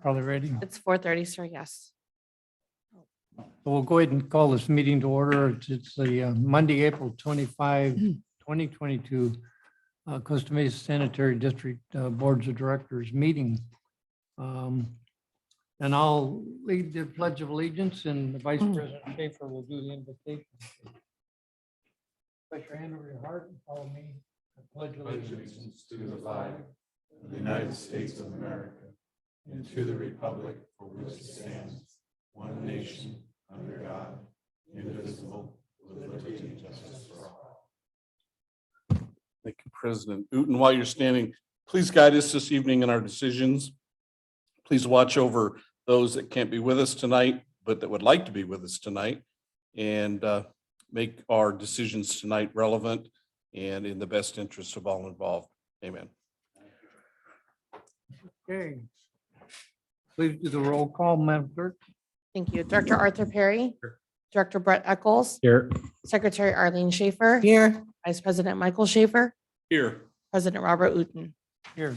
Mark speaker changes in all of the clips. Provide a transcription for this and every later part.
Speaker 1: probably ready.
Speaker 2: It's 4:30, sir, yes.
Speaker 1: We'll go ahead and call this meeting to order. It's the Monday, April 25, 2022, Costa Mesa Sanitary District Boards of Directors meeting. And I'll lead the Pledge of Allegiance, and the Vice President Schaefer will do the invocation. Place your hand over your heart and follow me. I pledge
Speaker 3: allegiance to the flag of the United States of America and to the republic for which it stands, one nation, under God, indivisible, with liberty and justice for all.
Speaker 4: Thank you, President Uten. While you're standing, please guide us this evening in our decisions. Please watch over those that can't be with us tonight, but that would like to be with us tonight, and make our decisions tonight relevant and in the best interest of all involved. Amen.
Speaker 1: Okay. Please do the roll call, Madam Clerk.
Speaker 2: Thank you. Director Arthur Perry. Director Brett Eccles.
Speaker 5: Here.
Speaker 2: Secretary Arlene Schaefer.
Speaker 6: Here.
Speaker 2: Vice President Michael Schaefer.
Speaker 4: Here.
Speaker 2: President Robert Uten.
Speaker 1: Here.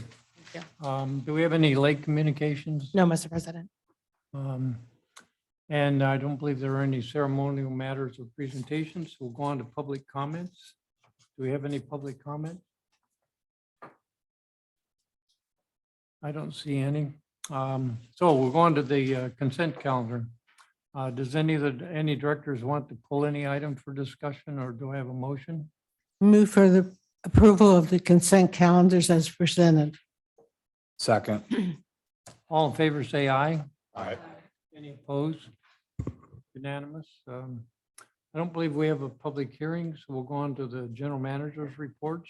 Speaker 2: Thank
Speaker 1: Do we have any late communications?
Speaker 2: No, Mr. President.
Speaker 1: And I don't believe there are any ceremonial matters or presentations. We'll go on to public comments. Do we have any public comment? I don't see any. So we'll go on to the consent calendar. Does any directors want to pull any item for discussion, or do I have a motion?
Speaker 6: Move for the approval of the consent calendars as presented.
Speaker 5: Second.
Speaker 1: All in favor, say aye.
Speaker 3: Aye.
Speaker 1: Any opposed? Unanimous. I don't believe we have a public hearing, so we'll go on to the general manager's reports.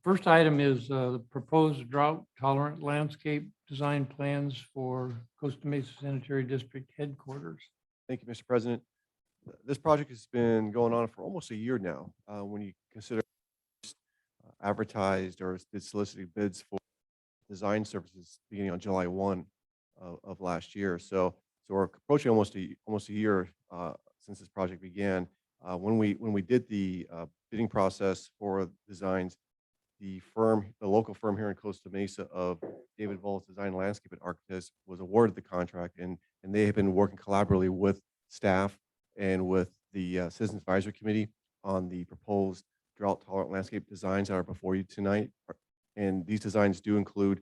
Speaker 1: First item is the proposed drought tolerant landscape design plans for Costa Mesa Sanitary District headquarters.
Speaker 7: Thank you, Mr. President. This project has been going on for almost a year now. When you consider advertised or did soliciting bids for design services beginning on July 1 of last year. So we're approaching almost a year since this project began. When we did the bidding process for designs, the local firm here in Costa Mesa of David Volz Design Landscape and Architects was awarded the contract, and they have been working collaboratively with staff and with the Citizens Advisory Committee on the proposed drought tolerant landscape designs that are before you tonight. And these designs do include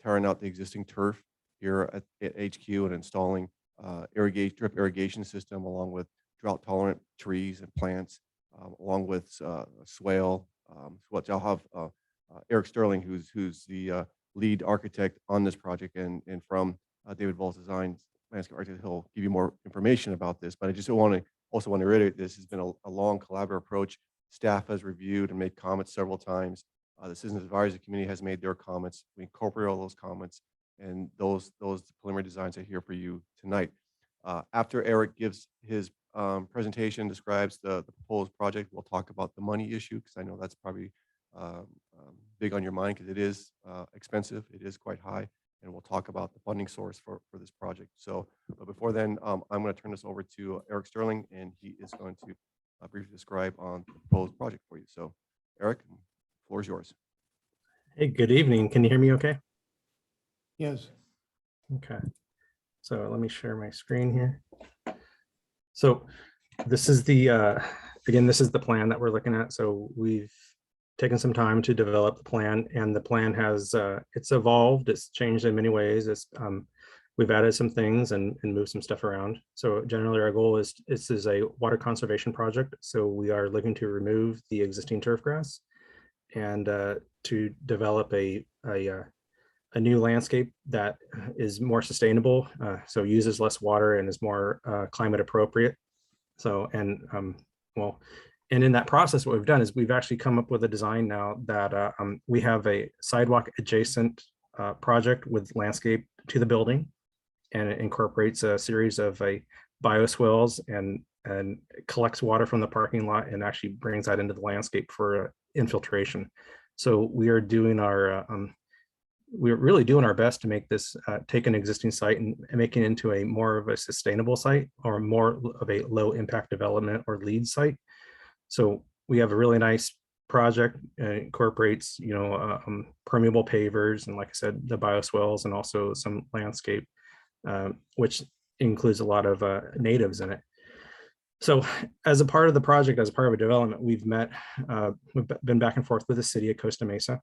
Speaker 7: tearing out the existing turf here at HQ and installing drip irrigation system along with drought tolerant trees and plants, along with swale. What I'll have Eric Sterling, who's the lead architect on this project, and from David Volz Design Landscape Architect, he'll give you more information about this. But I just also want to reiterate, this has been a long collaborative approach. Staff has reviewed and made comments several times. The Citizens Advisory Committee has made their comments. We incorporate all those comments, and those preliminary designs are here for you tonight. After Eric gives his presentation, describes the proposed project, we'll talk about the money issue, because I know that's probably big on your mind, because it is expensive. It is quite high, and we'll talk about the funding source for this project. So, but before then, I'm going to turn this over to Eric Sterling, and he is going to briefly describe on the proposed project for you. So, Eric, the floor is yours.
Speaker 5: Hey, good evening. Can you hear me okay?
Speaker 1: Yes.
Speaker 5: Okay. So let me share my screen here. So this is the, again, this is the plan that we're looking at. So we've taken some time to develop the plan, and the plan has, it's evolved, it's changed in many ways. It's, we've added some things and moved some stuff around. So generally our goal is, this is a water conservation project. So we are looking to remove the existing turf grass and to develop a new landscape that is more sustainable, so uses less water and is more climate appropriate. So, and in that process, what we've done is we've actually come up with a design now that we have a sidewalk adjacent project with landscape to the building, and it incorporates a series of bioswales and collects water from the parking lot and actually brings that into the landscape for infiltration. So we are doing our we're really doing our best to make this take an existing site and make it into a more of a sustainable site, or more of a low impact development or lead site. So we have a really nice project incorporates, permeable pavers and, like I said, the bioswales and also some landscape, which includes a lot of natives in it. So as a part of the project, as a part of a development, we've been back and forth with the city of Costa Mesa.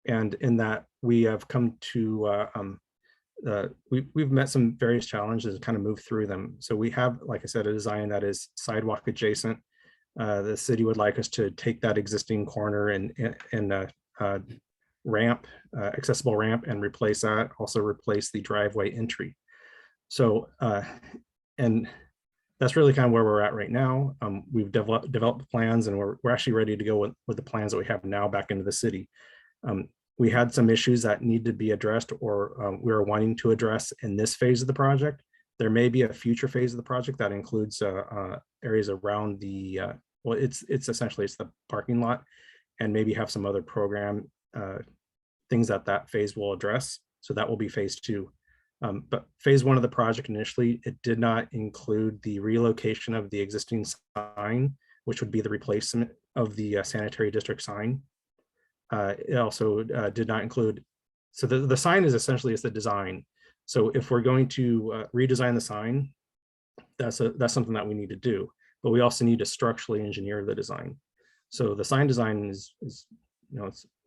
Speaker 5: And in that, we have come to, we've met some various challenges and kind of moved through them. So we have, like I said, a design that is sidewalk adjacent. The city would like us to take that existing corner and ramp, accessible ramp, and replace that, also replace the driveway entry. So, and that's really kind of where we're at right now. We've developed plans, and we're actually ready to go with the plans that we have now back into the city. We had some issues that need to be addressed, or we are wanting to address in this phase of the project. There may be a future phase of the project that includes areas around the, well, it's essentially the parking lot, and maybe have some other program things that phase will address. So that will be phase 2. But phase 1 of the project initially, it did not include the relocation of the existing sign, which would be the replacement of the sanitary district sign. It also did not include, so the sign is essentially the design. So if we're going to redesign the sign, that's something that we need to do, but we also need to structurally engineer the design. So the sign design is it's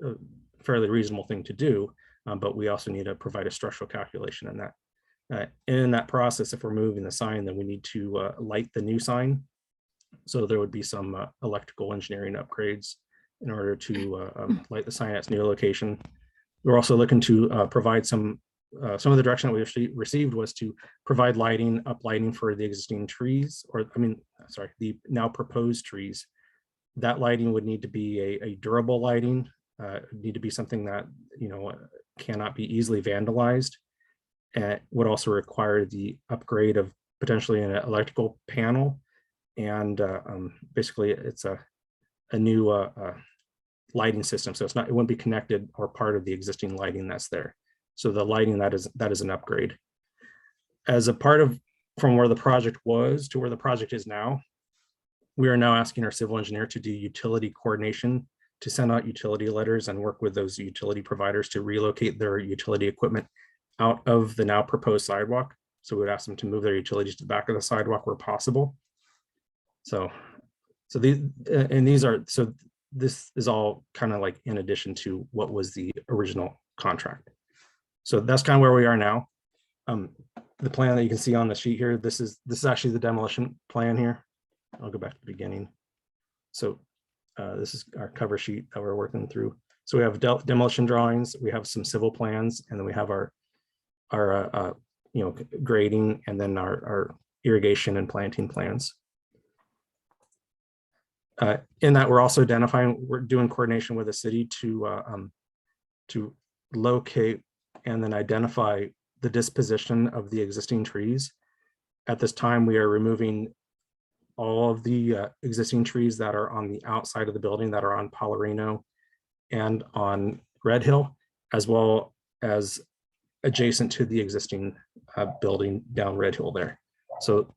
Speaker 5: a fairly reasonable thing to do, but we also need to provide a structural calculation in that. In that process, if we're moving the sign, then we need to light the new sign. So there would be some electrical engineering upgrades in order to light the sign at its new location. We're also looking to provide some of the direction that we received was to provide uplighting for the existing trees, or the now proposed trees. That lighting would need to be a durable lighting, need to be something that cannot be easily vandalized, and would also require the upgrade of potentially an electrical panel, and basically it's a new lighting system. So it wouldn't be connected or part of the existing lighting that's there. So the lighting that is an upgrade. As a part of from where the project was to where the project is now, we are now asking our civil engineer to do utility coordination, to send out utility letters and work with those utility providers to relocate their utility equipment out of the now proposed sidewalk. So we'd ask them to move their utilities to the back of the sidewalk where possible. This is all kind of like in addition to what was the original contract. So that's kind of where we are now. The plan that you can see on the sheet here, this is actually the demolition plan here. I'll go back to the beginning. So this is our cover sheet that we're working through. So we have demolition drawings, we have some civil plans, and then we have our grading, and then our irrigation and planting plans. In that, we're also we're doing coordination with the city to locate and then identify the disposition of the existing trees. At this time, we are removing all of the existing trees that are on the outside of the building, that are on Polarino and on Red Hill, as well as adjacent to the existing building down Red Hill there. So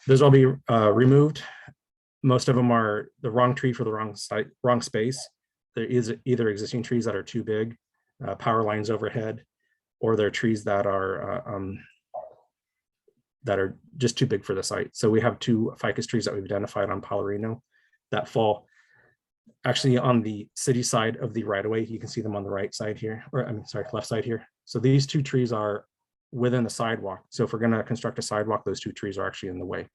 Speaker 5: those will be removed. Most of them are the wrong tree for the wrong site, wrong space. There is either existing trees that are too big, power lines overhead, or there are trees that are just too big for the site. So we have 2 ficus trees that we've identified on Polarino that fall actually on the city side of the right of way. You can see them on the right side here, or left side here. So these 2 trees are within the sidewalk. So if we're going to construct a sidewalk, those 2 trees are actually in the way.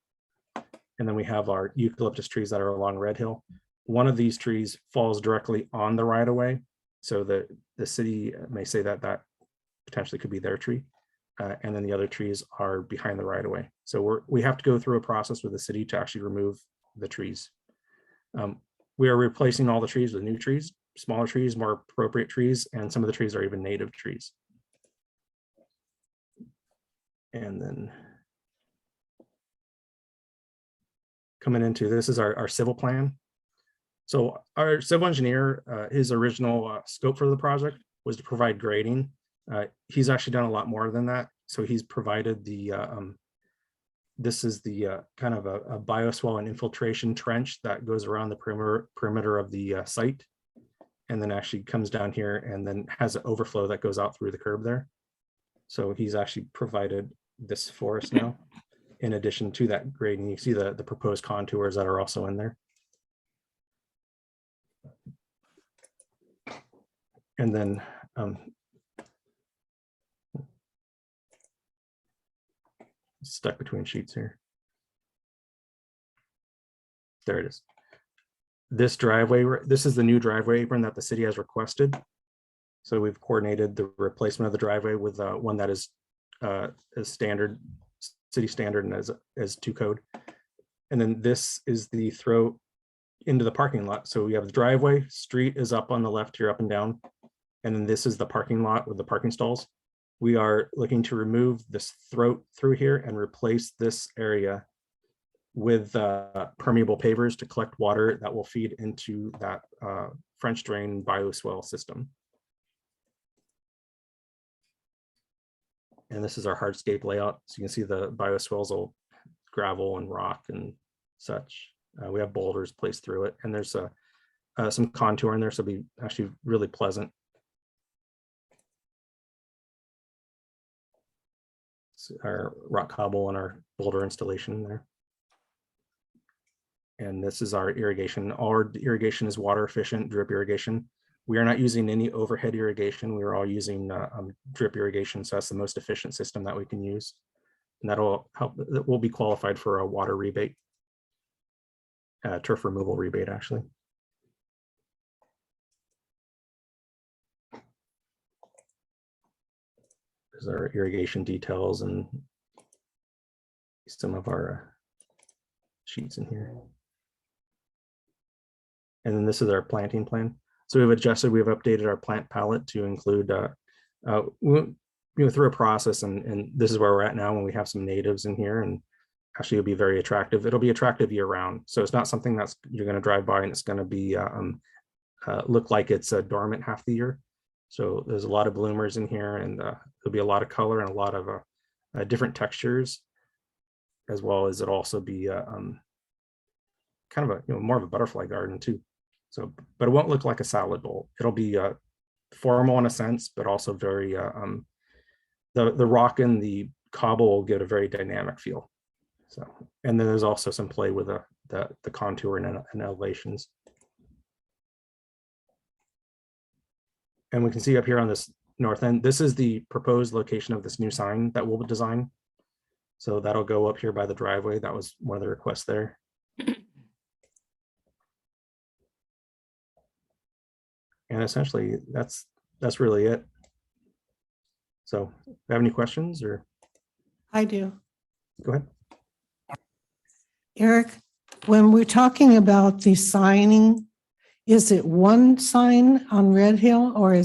Speaker 5: And then we have our eucalyptus trees that are along Red Hill. One of these trees falls directly on the right of way. So the city may say that potentially could be their tree. And then the other trees are behind the right of way. So we have to go through a process with the city to actually remove the trees. We are replacing all the trees with new trees, smaller trees, more appropriate trees, and some of the trees are even native trees. And then coming into this is our civil plan. So our civil engineer, his original scope for the project was to provide grading. He's actually done a lot more than that. So he's provided the this is the kind of a bioswale and infiltration trench that goes around the perimeter of the site, and then actually comes down here and then has an overflow that goes out through the curb there. So he's actually provided this for us now, in addition to that grading. You see the proposed contours that are also in there. And then stuck between sheets here. There it is. This driveway, this is the new driveway apron that the city has requested. So we've coordinated the replacement of the driveway with one that is standard, city standard, and as 2 code. And then this is the throw into the parking lot. So we have the driveway, street is up on the left here, up and down. And then this is the parking lot with the parking stalls. We are looking to remove this throat through here and replace this area with permeable pavers to collect water that will feed into that French drain bioswale system. And this is our hardscape layout. So you can see the bioswales, all gravel and rock and such. We have boulders placed through it, and there's some contour in there, so it'll be actually really pleasant. Our rock cobble and our boulder installation there. And this is our irrigation. Our irrigation is water efficient drip irrigation. We are not using any overhead irrigation. We are all using drip irrigation. So that's the most efficient system that we can use. And that'll help, that will be qualified for a water rebate, turf removal rebate, actually. There's our irrigation details and some of our sheets in here. And then this is our planting plan. So we've adjusted, we've updated our plant palette to include, through a process, and this is where we're at now when we have some natives in here, and actually it'll be very attractive. It'll be attractive year round. So it's not something that's you're going to drive by and it's going to be look like it's dormant half the year. So there's a lot of bloomers in here, and there'll be a lot of color and a lot of different textures, as well as it'll also be kind of a more of a butterfly garden too. So, but it won't look like a salad bowl. It'll be formal in a sense, but also very the rock and the cobble will get a very dynamic feel. So, and then there's also some play with the contour and elevations. And we can see up here on this north end, this is the proposed location of this new sign that we'll design. So that'll go up here by the driveway. That was one of the requests there. And essentially that's really it. So have any questions or?
Speaker 6: I do.
Speaker 5: Go ahead.
Speaker 6: Eric, when we're talking about the signing, is it one sign on Red Hill, or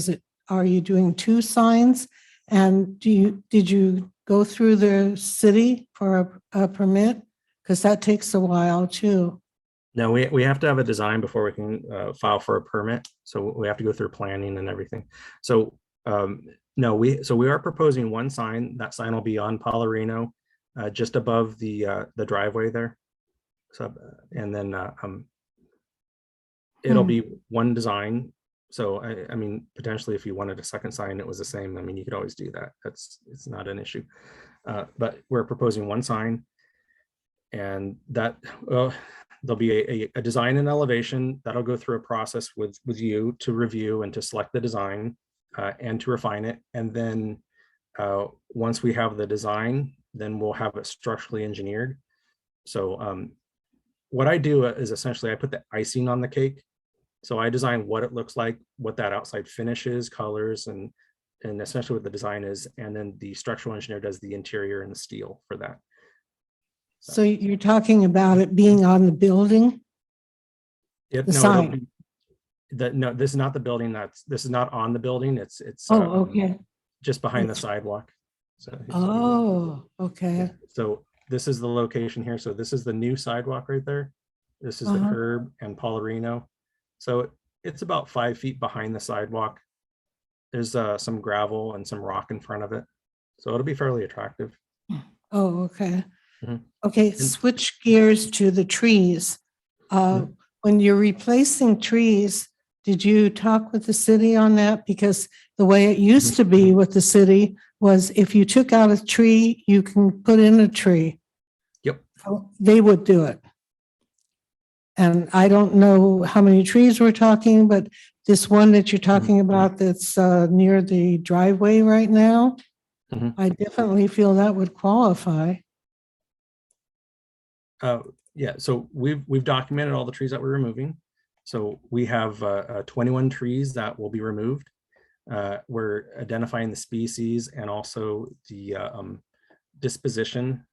Speaker 6: are you doing 2 signs? And did you go through the city for a permit? Because that takes a while too.
Speaker 5: No, we have to have a design before we can file for a permit. So we have to go through planning and everything. So no, we are proposing one sign. That sign will be on Polarino, just above the driveway there. So and then it'll be one design. So I mean, potentially if you wanted a second sign, it was the same. I mean, you could always do that. It's not an issue. But we're proposing one sign, and that there'll be a design and elevation that'll go through a process with you to review and to select the design and to refine it. And then once we have the design, then we'll have it structurally engineered. So what I do is essentially I put the icing on the cake. So I design what it looks like, what that outside finish is, colors, and essentially what the design is. And then the structural engineer does the interior and the steel for that.
Speaker 6: So you're talking about it being on the building?
Speaker 5: Yep,
Speaker 6: The
Speaker 5: no,
Speaker 6: sign.
Speaker 5: No, this is not the building. This is not on the building. It's
Speaker 6: Okay.
Speaker 5: just behind the sidewalk. So
Speaker 6: Oh, okay.
Speaker 5: so this is the location here. So this is the new sidewalk right there. This is the curb and Polarino. So it's about 5 feet behind the sidewalk. There's some gravel and some rock in front of it. So it'll be fairly attractive.
Speaker 6: Oh, okay. Okay, switch gears to the trees. When you're replacing trees, did you talk with the city on that? Because the way it used to be with the city was if you took out a tree, you can put in a tree.
Speaker 5: Yep.
Speaker 6: So they would do it. And I don't know how many trees we're talking, but this one that you're talking about that's near the driveway right now, I definitely feel that would qualify.
Speaker 5: Yeah, so we've documented all the trees that we're removing. So we have 21 trees that will be removed. We're identifying the species and also the disposition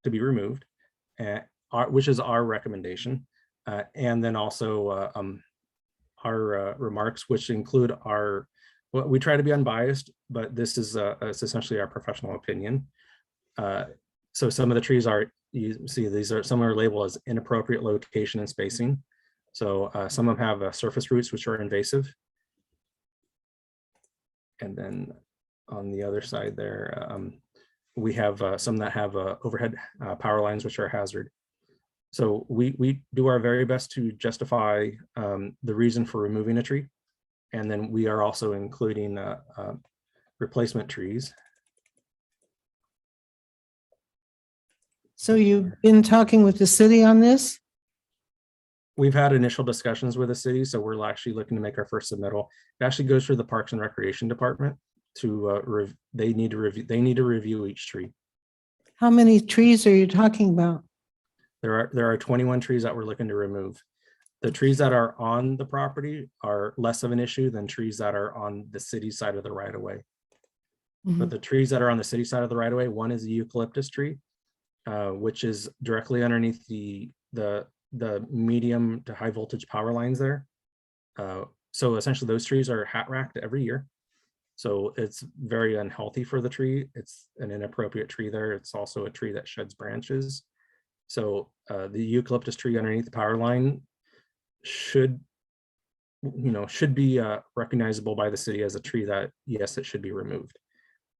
Speaker 5: to be removed, which is our recommendation. And then also our remarks, which include well, we try to be unbiased, but this is it's essentially our professional opinion. So some of the trees are, you see, some are labeled as inappropriate location and spacing. So some of them have surface roots, which are invasive. And then on the other side there, we have some that have overhead power lines, which are a hazard. So we do our very best to justify the reason for removing a tree. And then we are also including replacement trees.
Speaker 6: So you've been talking with the city on this?
Speaker 5: We've had initial discussions with the city, so we're actually looking to make our first submittal. It actually goes through the Parks and Recreation Department to they need to review each tree.
Speaker 6: How many trees are you talking about?
Speaker 5: There are 21 trees that we're looking to remove. The trees that are on the property are less of an issue than trees that are on the city side of the right of way. But the trees that are on the city side of the right of way, one is the eucalyptus tree, which is directly underneath the medium to high voltage power lines there. So essentially those trees are hat racked every year. So it's very unhealthy for the tree. It's an inappropriate tree there. It's also a tree that sheds branches. So the eucalyptus tree underneath the power line should be recognizable by the city as a tree that, yes, it should be removed.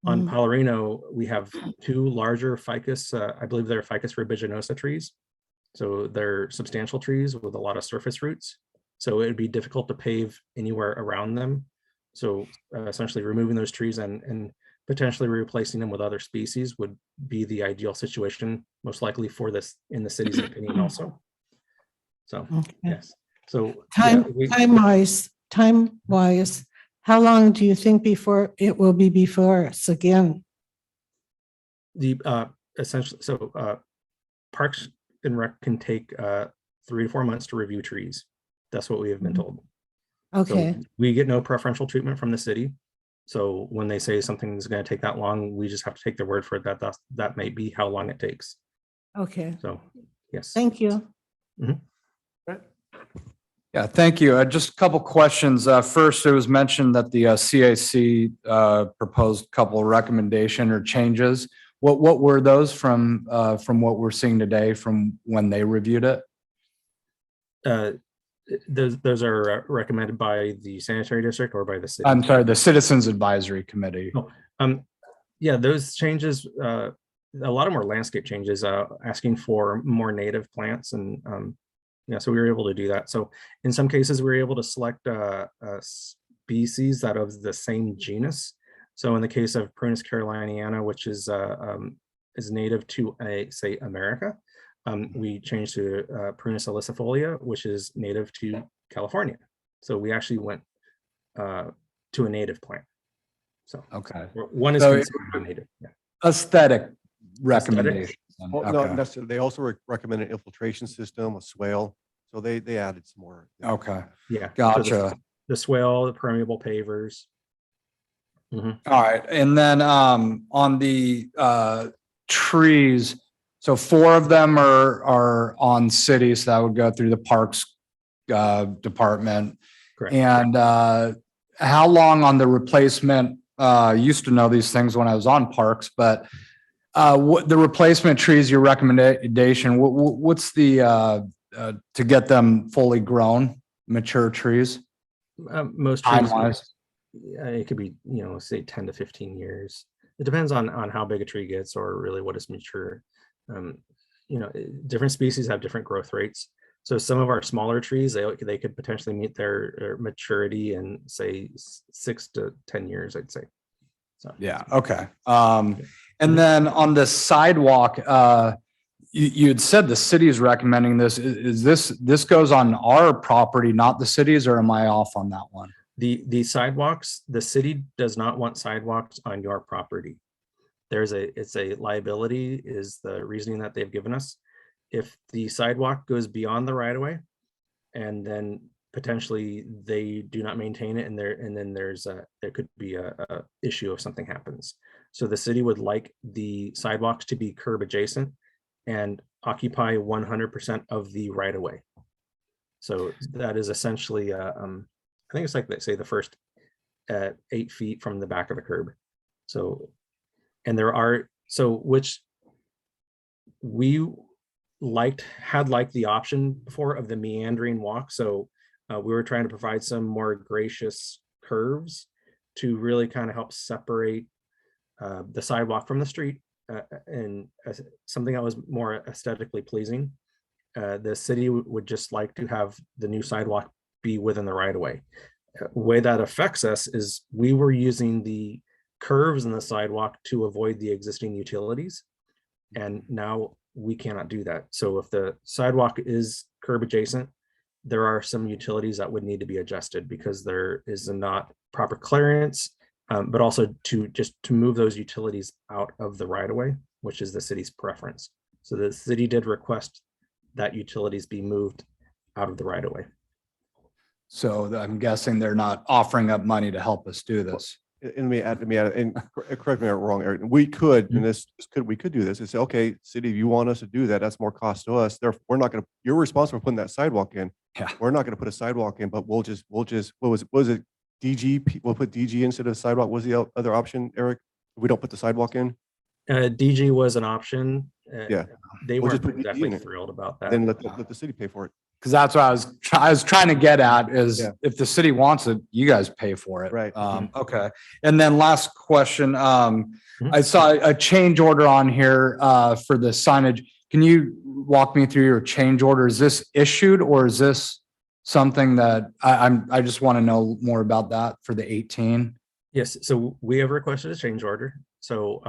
Speaker 5: On Palorino, we have two larger ficus, I believe they're Ficus rubiginosa trees. So they're substantial trees with a lot of surface roots. So it would be difficult to pave anywhere around them. So essentially removing those trees and potentially replacing them with other species would be the ideal situation, most likely for this in the city's opinion also. So, yes. So
Speaker 6: time-wise, how long do you think before it will be before us again?
Speaker 5: The essentially, so Parks and Rec can take 3 to 4 months to review trees. That's what we have been told.
Speaker 6: Okay.
Speaker 5: So we get no preferential treatment from the city. So when they say something is going to take that long, we just have to take their word for it that may be how long it takes.
Speaker 6: Okay.
Speaker 5: So, yes.
Speaker 6: Thank you.
Speaker 8: Yeah, thank you. Just a couple questions. First, it was mentioned that the CAC proposed a couple of recommendation or changes. What were those from what we're seeing today from when they reviewed it?
Speaker 5: Those are recommended by the sanitary district or by the city?
Speaker 8: I'm sorry, the Citizens Advisory Committee.
Speaker 5: Yeah, those changes, a lot of more landscape changes, asking for more native plants, and yeah, so we were able to do that. So in some cases, we were able to select species that of the same genus. So in the case of Prunus caroliniana, which is native to say America, we changed to Prunus ilicifolia, which is native to California. So we actually went to a native plant. So
Speaker 8: okay,
Speaker 5: one is considered native. Yeah.
Speaker 8: Aesthetic recommendations.
Speaker 7: Well,
Speaker 8: Okay.
Speaker 7: not necessarily. They also recommend an infiltration system, a swale. So they added some more.
Speaker 8: Okay.
Speaker 5: Yeah.
Speaker 8: Gotcha.
Speaker 5: So the swale, the permeable pavers.
Speaker 8: All right, and then on the trees, so 4 of them are on city, so that would go through the Parks Department.
Speaker 5: Correct.
Speaker 8: And how long on the replacement? Used to know these things when I was on Parks, but what the replacement trees, your recommendation, what's the to get them fully grown, mature trees?
Speaker 5: Most trees,
Speaker 8: Time-wise?
Speaker 5: it could be, say 10 to 15 years. It depends on how big a tree gets or really what is mature. different species have different growth rates. So some of our smaller trees, they could potentially meet their maturity in say 6 to 10 years, I'd say. So
Speaker 8: Yeah, okay. And then on the sidewalk, you had said the city is recommending this. Is this goes on our property, not the city's, or am I off on that one?
Speaker 5: the sidewalks, the city does not want sidewalks on your property. It's a liability is the reasoning that they've given us. If the sidewalk goes beyond the right of way, and then potentially they do not maintain it, and then there could be a issue if something happens. So the city would like the sidewalks to be curb adjacent and occupy 100% of the right of way. So that is essentially, I think it's like they say the first 8 feet from the back of the curb. So, and which we had the option before of the meandering walk. So we were trying to provide some more gracious curves to really kind of help separate the sidewalk from the street, and something that was more aesthetically pleasing. The city would just like to have the new sidewalk be within the right of way. Way that affects us is we were using the curves in the sidewalk to avoid the existing utilities, and now we cannot do that. So if the sidewalk is curb adjacent, there are some utilities that would need to be adjusted because there is not proper clearance, but also to move those utilities out of the right of way, which is the city's preference. So the city did request that utilities be moved out of the right of way.
Speaker 8: So I'm guessing they're not offering up money to help us do this.
Speaker 7: And let me add, and correct me if I'm wrong, Eric, we could, and we could do this and say, okay, city, if you want us to do that, that's more cost to us. Therefore, we're not going to, you're responsible for putting that sidewalk in.
Speaker 8: Yeah.
Speaker 7: We're not going to put a sidewalk in, but we'll just, what was it? DG, we'll put DG instead of sidewalk. What was the other option, Eric? If we don't put the sidewalk in?
Speaker 5: DG was an option.
Speaker 7: Yeah.
Speaker 5: They
Speaker 7: We'll
Speaker 5: weren't
Speaker 7: just put DG
Speaker 5: exactly
Speaker 7: in it.
Speaker 5: thrilled about that.
Speaker 7: Then let the city pay for it.
Speaker 8: Because that's what I was trying to get at is
Speaker 7: Yeah.
Speaker 8: if the city wants it, you guys pay for it.
Speaker 7: Right.
Speaker 8: Okay. And then last question, I saw a change order on here for the signage. Can you walk me through your change order? Is this issued or is this something that I just want to know more about that for the 18?
Speaker 5: Yes, so we have requested a change order. So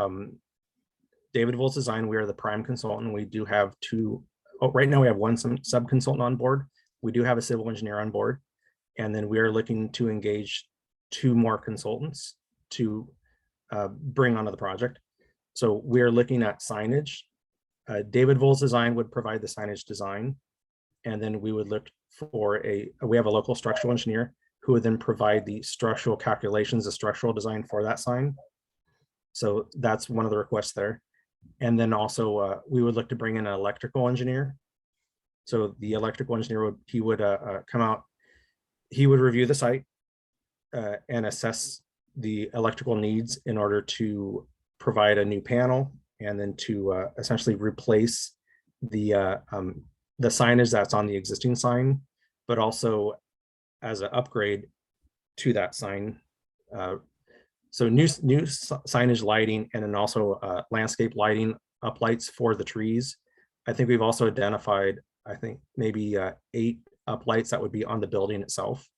Speaker 5: David Volz Design, we are the prime consultant. We do have right now we have one sub-consultant on board. We do have a civil engineer on board. And then we are looking to engage 2 more consultants to bring onto the project. So we're looking at signage. David Volz Design would provide the signage design. And then we would look for we have a local structural engineer who would then provide the structural calculations, the structural design for that sign. So that's one of the requests there. And then also we would look to bring in an electrical engineer. So the electrical engineer would come out, he would review the site and assess the electrical needs in order to provide a new panel and then to essentially replace the signage that's on the existing sign, but also as an upgrade to that sign. So new signage lighting, and then also landscape lighting uplights for the trees. I think we've also identified, I think maybe 8 uplights that would be on the building itself.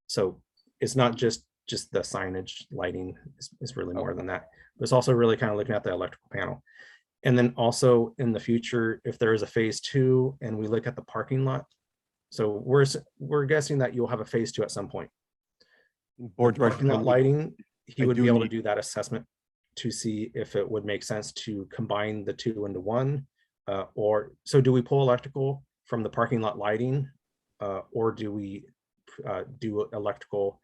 Speaker 5: So it's not just the signage lighting, it's really more than that. But it's also really kind of looking at the electrical panel. And then also in the future, if there is a phase 2 and we look at the parking lot, so we're guessing that you'll have a phase 2 at some point.
Speaker 7: Board director.
Speaker 5: Parking lot lighting, he
Speaker 7: I
Speaker 5: would
Speaker 7: do
Speaker 5: be able to
Speaker 7: need-
Speaker 5: do that assessment to see if it would make sense to combine the 2 into 1. Or so do we pull electrical from the parking lot lighting, or do we do electrical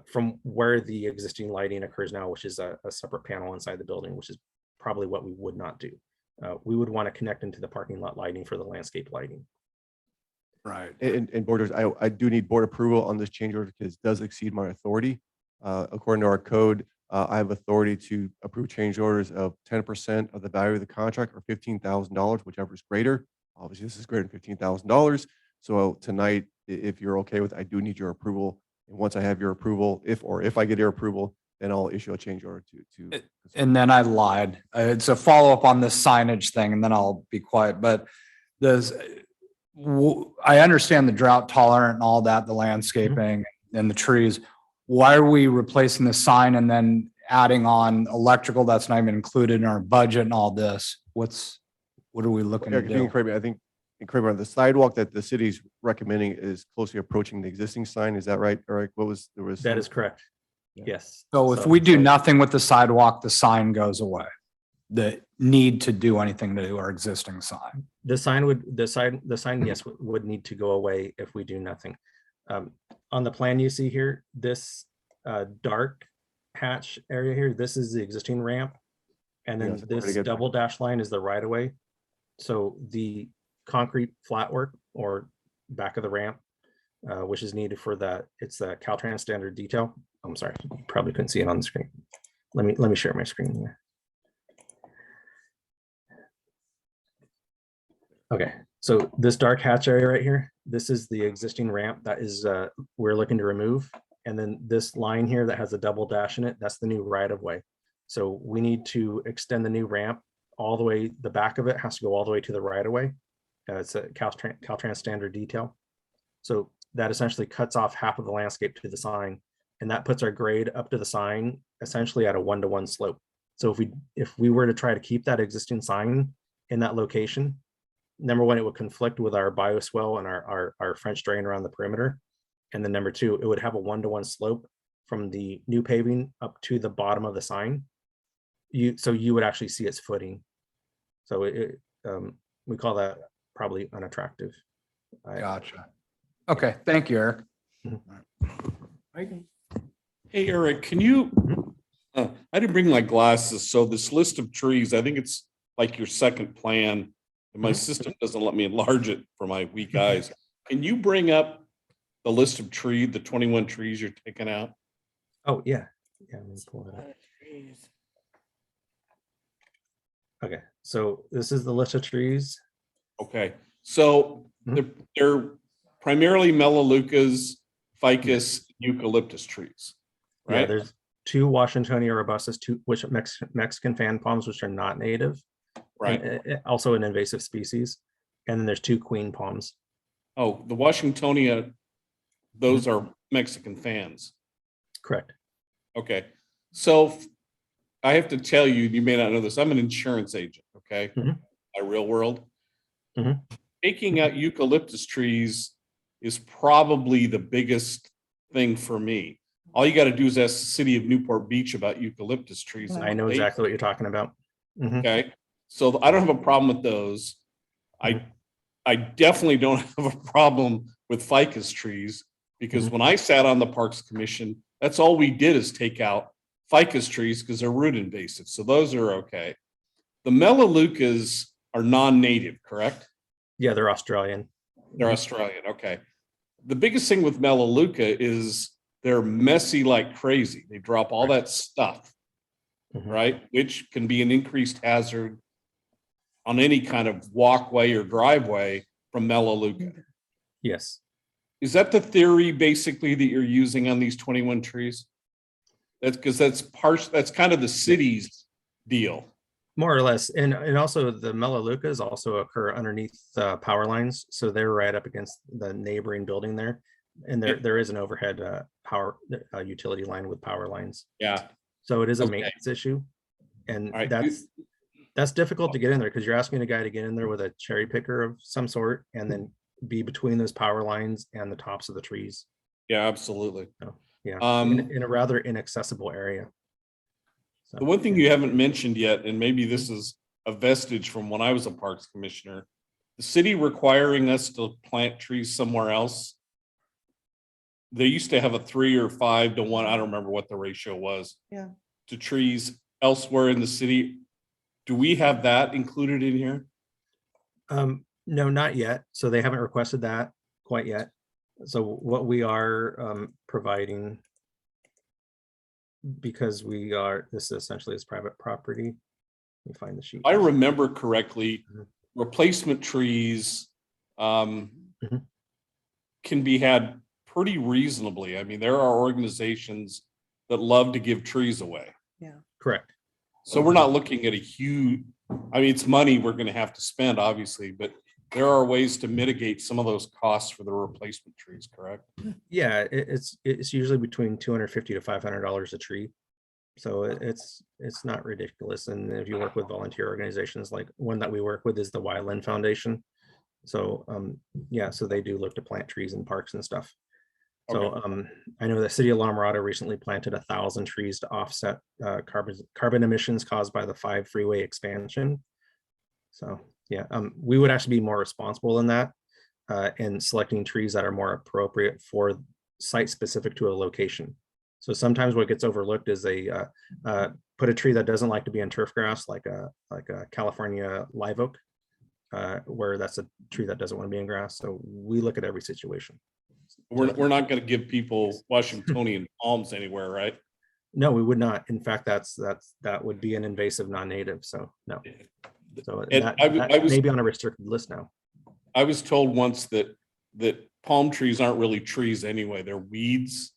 Speaker 5: from where the existing lighting occurs now, which is a separate panel inside the building, which is probably what we would not do. We would want to connect into the parking lot lighting for the landscape lighting.
Speaker 8: Right.
Speaker 7: And board, I do need board approval on this change order because it does exceed my authority. According to our code, I have authority to approve change orders of 10% of the value of the contract or $15,000, whichever is greater. Obviously, this is greater than $15,000. So tonight, if you're okay with it, I do need your approval. And once I have your approval, if I get your approval, then I'll issue a change order to.
Speaker 8: And then I lied. It's a follow-up on this signage thing, and then I'll be quiet, but I understand the drought tolerant and all that, the landscaping and the trees. Why are we replacing the sign and then adding on electrical that's not even included in our budget and all this? What are we looking to
Speaker 7: Eric, if you can
Speaker 8: do?
Speaker 7: correct me, I think, the sidewalk that the city's recommending is closely approaching the existing sign. Is that right, Eric?
Speaker 5: That is correct.
Speaker 7: Yeah.
Speaker 5: Yes.
Speaker 8: So if we do nothing with the sidewalk, the sign goes away. The need to do anything to our existing sign.
Speaker 5: The sign, yes, would need to go away if we do nothing. On the plan you see here, this dark hatch area here, this is the existing ramp. And then
Speaker 7: Yes, pretty
Speaker 5: this
Speaker 7: good.
Speaker 5: double dash line is the right of way. So the concrete flat work or back of the ramp, which is needed for that, it's the Caltrans standard detail. I'm sorry, you probably couldn't see it on the screen. Let me share my screen here. Okay, so this dark hatch area right here, this is the existing ramp that is we're looking to remove. And then this line here that has a double dash in it, that's the new right of way. So we need to extend the new ramp all the way, the back of it has to go all the way to the right of way. It's a Caltrans standard detail. So that essentially cuts off half of the landscape to the sign. And that puts our grade up to the sign essentially at a 1-to-1 slope. So if we were to try to keep that existing sign in that location, number one, it would conflict with our bioswale and our French drain around the perimeter. And then number two, it would have a 1-to-1 slope from the new paving up to the bottom of the sign. So you would actually see its footing. So we call that probably unattractive.
Speaker 8: Gotcha. Okay, thank you, Eric.
Speaker 4: Hey, Eric, can you, I didn't bring my glasses, so this list of trees, I think it's like your second plan. And my system doesn't let me enlarge it for my weak eyes. Can you bring up the list of the 21 trees you're taking out?
Speaker 5: Oh, yeah. Yeah, let me pull it up. Okay, so this is the list of trees.
Speaker 4: Okay, so they're primarily melaleucas, ficus, eucalyptus trees,
Speaker 5: Yeah,
Speaker 4: right?
Speaker 5: there's 2 Washingtonia robustus, 2 which Mexican fan palms, which are not native.
Speaker 4: Right.
Speaker 5: And also an invasive species. And then there's 2 queen palms.
Speaker 4: Oh, the Washingtonia, those are Mexican fans.
Speaker 5: Correct.
Speaker 4: Okay, so I have to tell you, you may not know this, I'm an insurance agent, okay? My real world. Taking out eucalyptus trees is probably the biggest thing for me. All you got to do is ask the city of Newport Beach about eucalyptus trees.
Speaker 5: I know exactly what you're talking about.
Speaker 4: Okay, so I don't have a problem with those. I definitely don't have a problem with ficus trees because when I sat on the Parks Commission, that's all we did is take out ficus trees because they're root invasive. So those are okay. The melaleucas are non-native, correct?
Speaker 5: Yeah, they're Australian.
Speaker 4: They're Australian. Okay. The biggest thing with melaleuca is they're messy like crazy. They drop all that stuff, right? Which can be an increased hazard on any kind of walkway or driveway from melaleuca.
Speaker 5: Yes.
Speaker 4: Is that the theory basically that you're using on these 21 trees? That's because that's kind of the city's deal.
Speaker 5: More or less. And also the melaleucas also occur underneath power lines. So they're right up against the neighboring building there. And there is an overhead power utility line with power lines.
Speaker 4: Yeah.
Speaker 5: So it is a
Speaker 4: Okay.
Speaker 5: maintenance issue. And
Speaker 4: All right.
Speaker 5: that's difficult to get in there because you're asking a guy to get in there with a cherry picker of some sort and then be between those power lines and the tops of the trees.
Speaker 4: Yeah, absolutely.
Speaker 5: So, yeah,
Speaker 4: Um,
Speaker 5: in a rather inaccessible area. So,
Speaker 4: The one thing you haven't mentioned yet, and maybe this is a vestige from when I was a parks commissioner, the city requiring us to plant trees somewhere else. They used to have a 3 or 5 to 1, I don't remember what the ratio was.
Speaker 6: Yeah.
Speaker 4: To trees elsewhere in the city. Do we have that included in here?
Speaker 5: No, not yet. So they haven't requested that quite yet. So what we are providing, because this essentially is private property. Let me find the sheet.
Speaker 4: I remember correctly, replacement trees can be had pretty reasonably. I mean, there are organizations that love to give trees away.
Speaker 5: Correct.
Speaker 4: So we're not looking at a huge, I mean, it's money we're gonna have to spend, obviously, but there are ways to mitigate some of those costs for the replacement trees, correct?
Speaker 5: Yeah, it's usually between $250 to $500 a tree. So it's not ridiculous. And if you work with volunteer organizations, like one that we work with is the Wyland Foundation. So yeah, so they do look to plant trees in parks and stuff. So I know the city of La Mirada recently planted 1,000 trees to offset carbon emissions caused by the 5 freeway expansion. So yeah, we would actually be more responsible in that in selecting trees that are more appropriate for site specific to a location. So sometimes what gets overlooked is they put a tree that doesn't like to be in turf grass, like a California live oak, where that's a tree that doesn't want to be in grass. So we look at every situation.
Speaker 4: We're not gonna give people Washingtonian palms anywhere, right?
Speaker 5: No, we would not. In fact, that would be an invasive non-native. So no. So
Speaker 4: And
Speaker 5: that
Speaker 4: I was-
Speaker 5: may be on a restricted list now.
Speaker 4: I was told once that palm trees aren't really trees anyway, they're weeds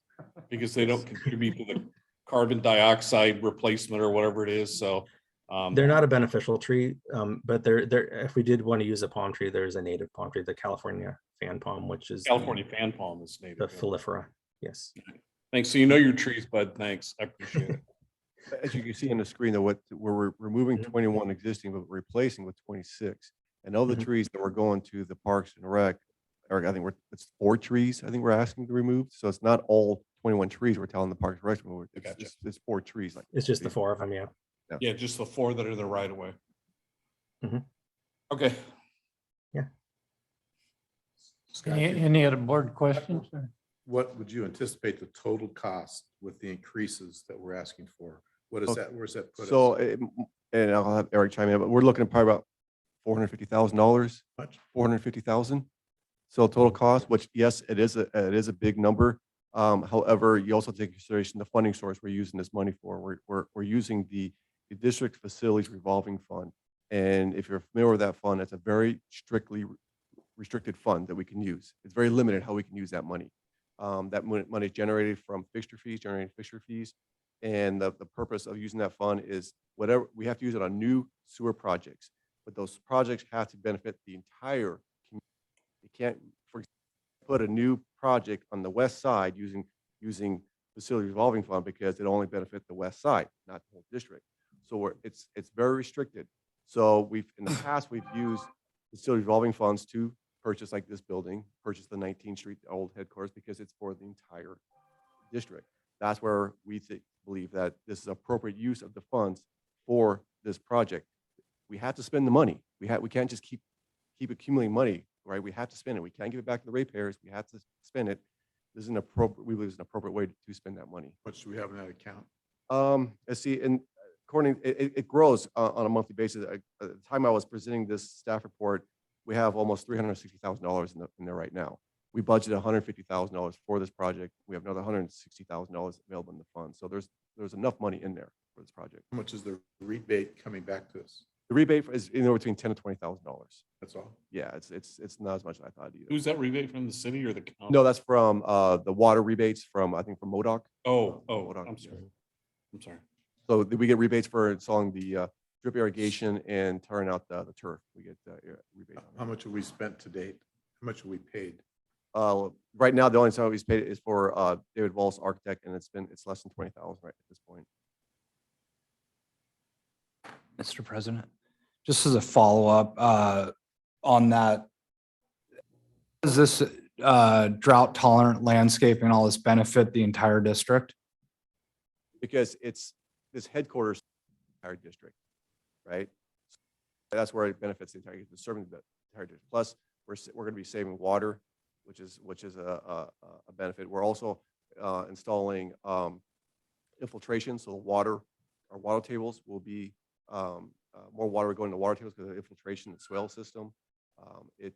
Speaker 4: because they don't contribute to the carbon dioxide replacement or whatever it is, so.
Speaker 5: They're not a beneficial tree, but they're if we did want to use a palm tree, there's a native palm tree, the California fan palm, which is
Speaker 4: California fan palm is
Speaker 5: the
Speaker 4: native.
Speaker 5: filifera. Yes.
Speaker 4: Thanks, so you know your trees, bud, thanks, I appreciate it.
Speaker 7: As you can see on the screen, though, we're removing
Speaker 5: Mhm.
Speaker 7: 21 existing, but replacing with 26. And all the
Speaker 5: Mhm.
Speaker 7: trees that we're going to the Parks and Rec, Eric, I think it's 4 trees, I think we're asking to remove. So it's not all 21 trees we're telling the Parks and Rec to remove.
Speaker 4: Gotcha.
Speaker 7: It's 4 trees. Like
Speaker 5: It's just the 4 of them. Yeah.
Speaker 4: Yeah, just the 4 that are the right of way.
Speaker 5: Mhm.
Speaker 4: Okay.
Speaker 3: Scott,
Speaker 1: Any other board questions? or-
Speaker 3: what would you anticipate the total cost with the increases that we're asking for? What is
Speaker 7: Okay.
Speaker 3: that, where's that put us?
Speaker 7: So, and I'll have Eric chime in, but we're looking at probably about $450,000,
Speaker 3: Much?
Speaker 7: 450,000. So total cost, which yes, it is a big number. However, you also take into consideration the funding source we're using this money for. We're using the district facilities revolving fund. And if you're familiar with that fund, it's a very strictly restricted fund that we can use. It's very limited how we can use that money. That money is generated from generating fixture fees. And the purpose of using that fund is whatever, we have to use it on new sewer projects, but those projects have to benefit the entire community. You can't, for example, put a new project on the west side using facility revolving fund because it only benefit the west side, not the whole district. So it's very restricted. So in the past, we've used facility revolving funds to purchase like this building, purchase the 19th Street old headquarters because it's for the entire district. That's where we believe that this is appropriate use of the funds for this project. We have to spend the money. We can't just keep accumulating money, right? We have to spend it. We can't give it back to the ratepayers. We have to spend it. This is an appropriate, we believe is an appropriate way to spend that money.
Speaker 3: What should we have in that account?
Speaker 7: Let's see, and according, it grows on a monthly basis. At the time I was presenting this staff report, we have almost $360,000 in there right now. We budgeted $150,000 for this project. We have another $160,000 available in the fund. So there's enough money in there for this project.
Speaker 3: How much is the rebate coming back to us?
Speaker 7: The rebate is anywhere between $10,000 to $20,000.
Speaker 3: That's all.
Speaker 7: Yeah, it's not as much as I thought either.
Speaker 4: Who's that rebate from, the city or the county?
Speaker 7: No, that's from the water rebates I think from MODOC.
Speaker 4: Oh,
Speaker 7: MODOC,
Speaker 4: I'm
Speaker 7: yeah.
Speaker 4: sorry. I'm sorry.
Speaker 7: So we get rebates for installing the drip irrigation and tearing out the turf. We get rebates. on
Speaker 3: How
Speaker 7: that.
Speaker 3: much have we spent to date? How much have we paid?
Speaker 7: Right now, the only time we've paid is for David Wallace Architect, and it's less than 20,000 right at this point.
Speaker 8: Mr. President, just as a follow-up on that, does this drought tolerant landscaping, all this benefit the entire district?
Speaker 7: Because it's this headquarters entire district, right? That's where it benefits the entire, it's serving the entire district. Plus, we're going to be saving water, which is a benefit. We're also installing infiltration, so our water tables will be more water going to water tables because of the infiltration and swale system. It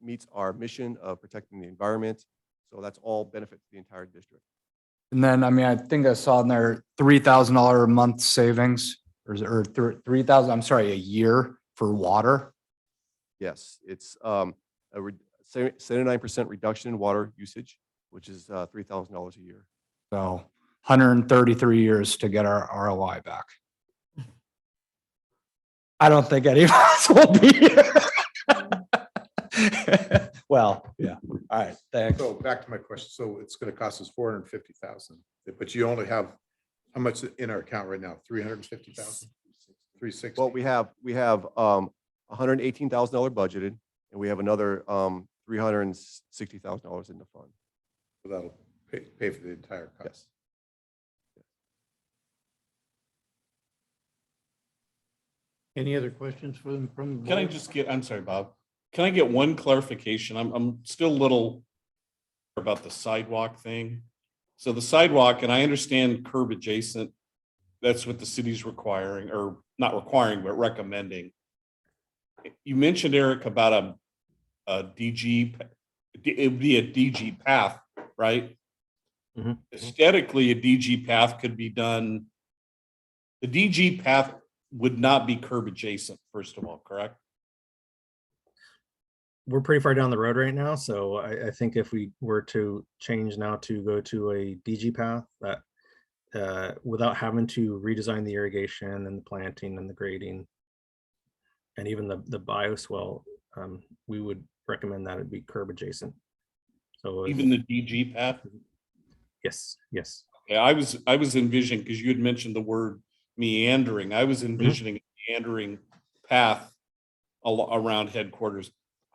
Speaker 7: meets our mission of protecting the environment, so that's all benefit to the entire district.
Speaker 8: And then, I mean, I think I saw in there $3,000 a month savings or 3,000, I'm sorry, a year for water.
Speaker 7: Yes, it's a 79% reduction in water usage, which is $3,000 a year.
Speaker 8: So 133 years to get our ROI back. I don't think any of us will be here. Well, yeah. All right, thanks.
Speaker 3: So back to my question. So it's going to cost us 450,000, but you only have, how much in our account right now? 350,000? 360?
Speaker 7: Well, we have $118,000 budgeted, and we have another $360,000 in the fund.
Speaker 3: So that'll pay for the entire cost.
Speaker 7: Yes.
Speaker 1: Any other questions from the
Speaker 4: Can I
Speaker 1: board?
Speaker 4: just get, I'm sorry, Bob, can I get one clarification? I'm still a little about the sidewalk thing. So the sidewalk, and I understand curb adjacent, that's what the city's requiring, or not requiring, but recommending. You mentioned, Eric, about a DG, it would be a DG path, right?
Speaker 5: Mhm.
Speaker 4: Aesthetically, a DG path could be done. The DG path would not be curb adjacent, first of all, correct?
Speaker 5: We're pretty far down the road right now, so I think if we were to change now to go to a DG path, that without having to redesign the irrigation and the planting and the grading and even the bioswale, we would recommend that it'd be curb adjacent. So
Speaker 4: Even the DG path?
Speaker 5: yes, yes.
Speaker 4: Yeah, I was envisioning, because you had mentioned the word meandering. I was envisioning a meandering path around headquarters.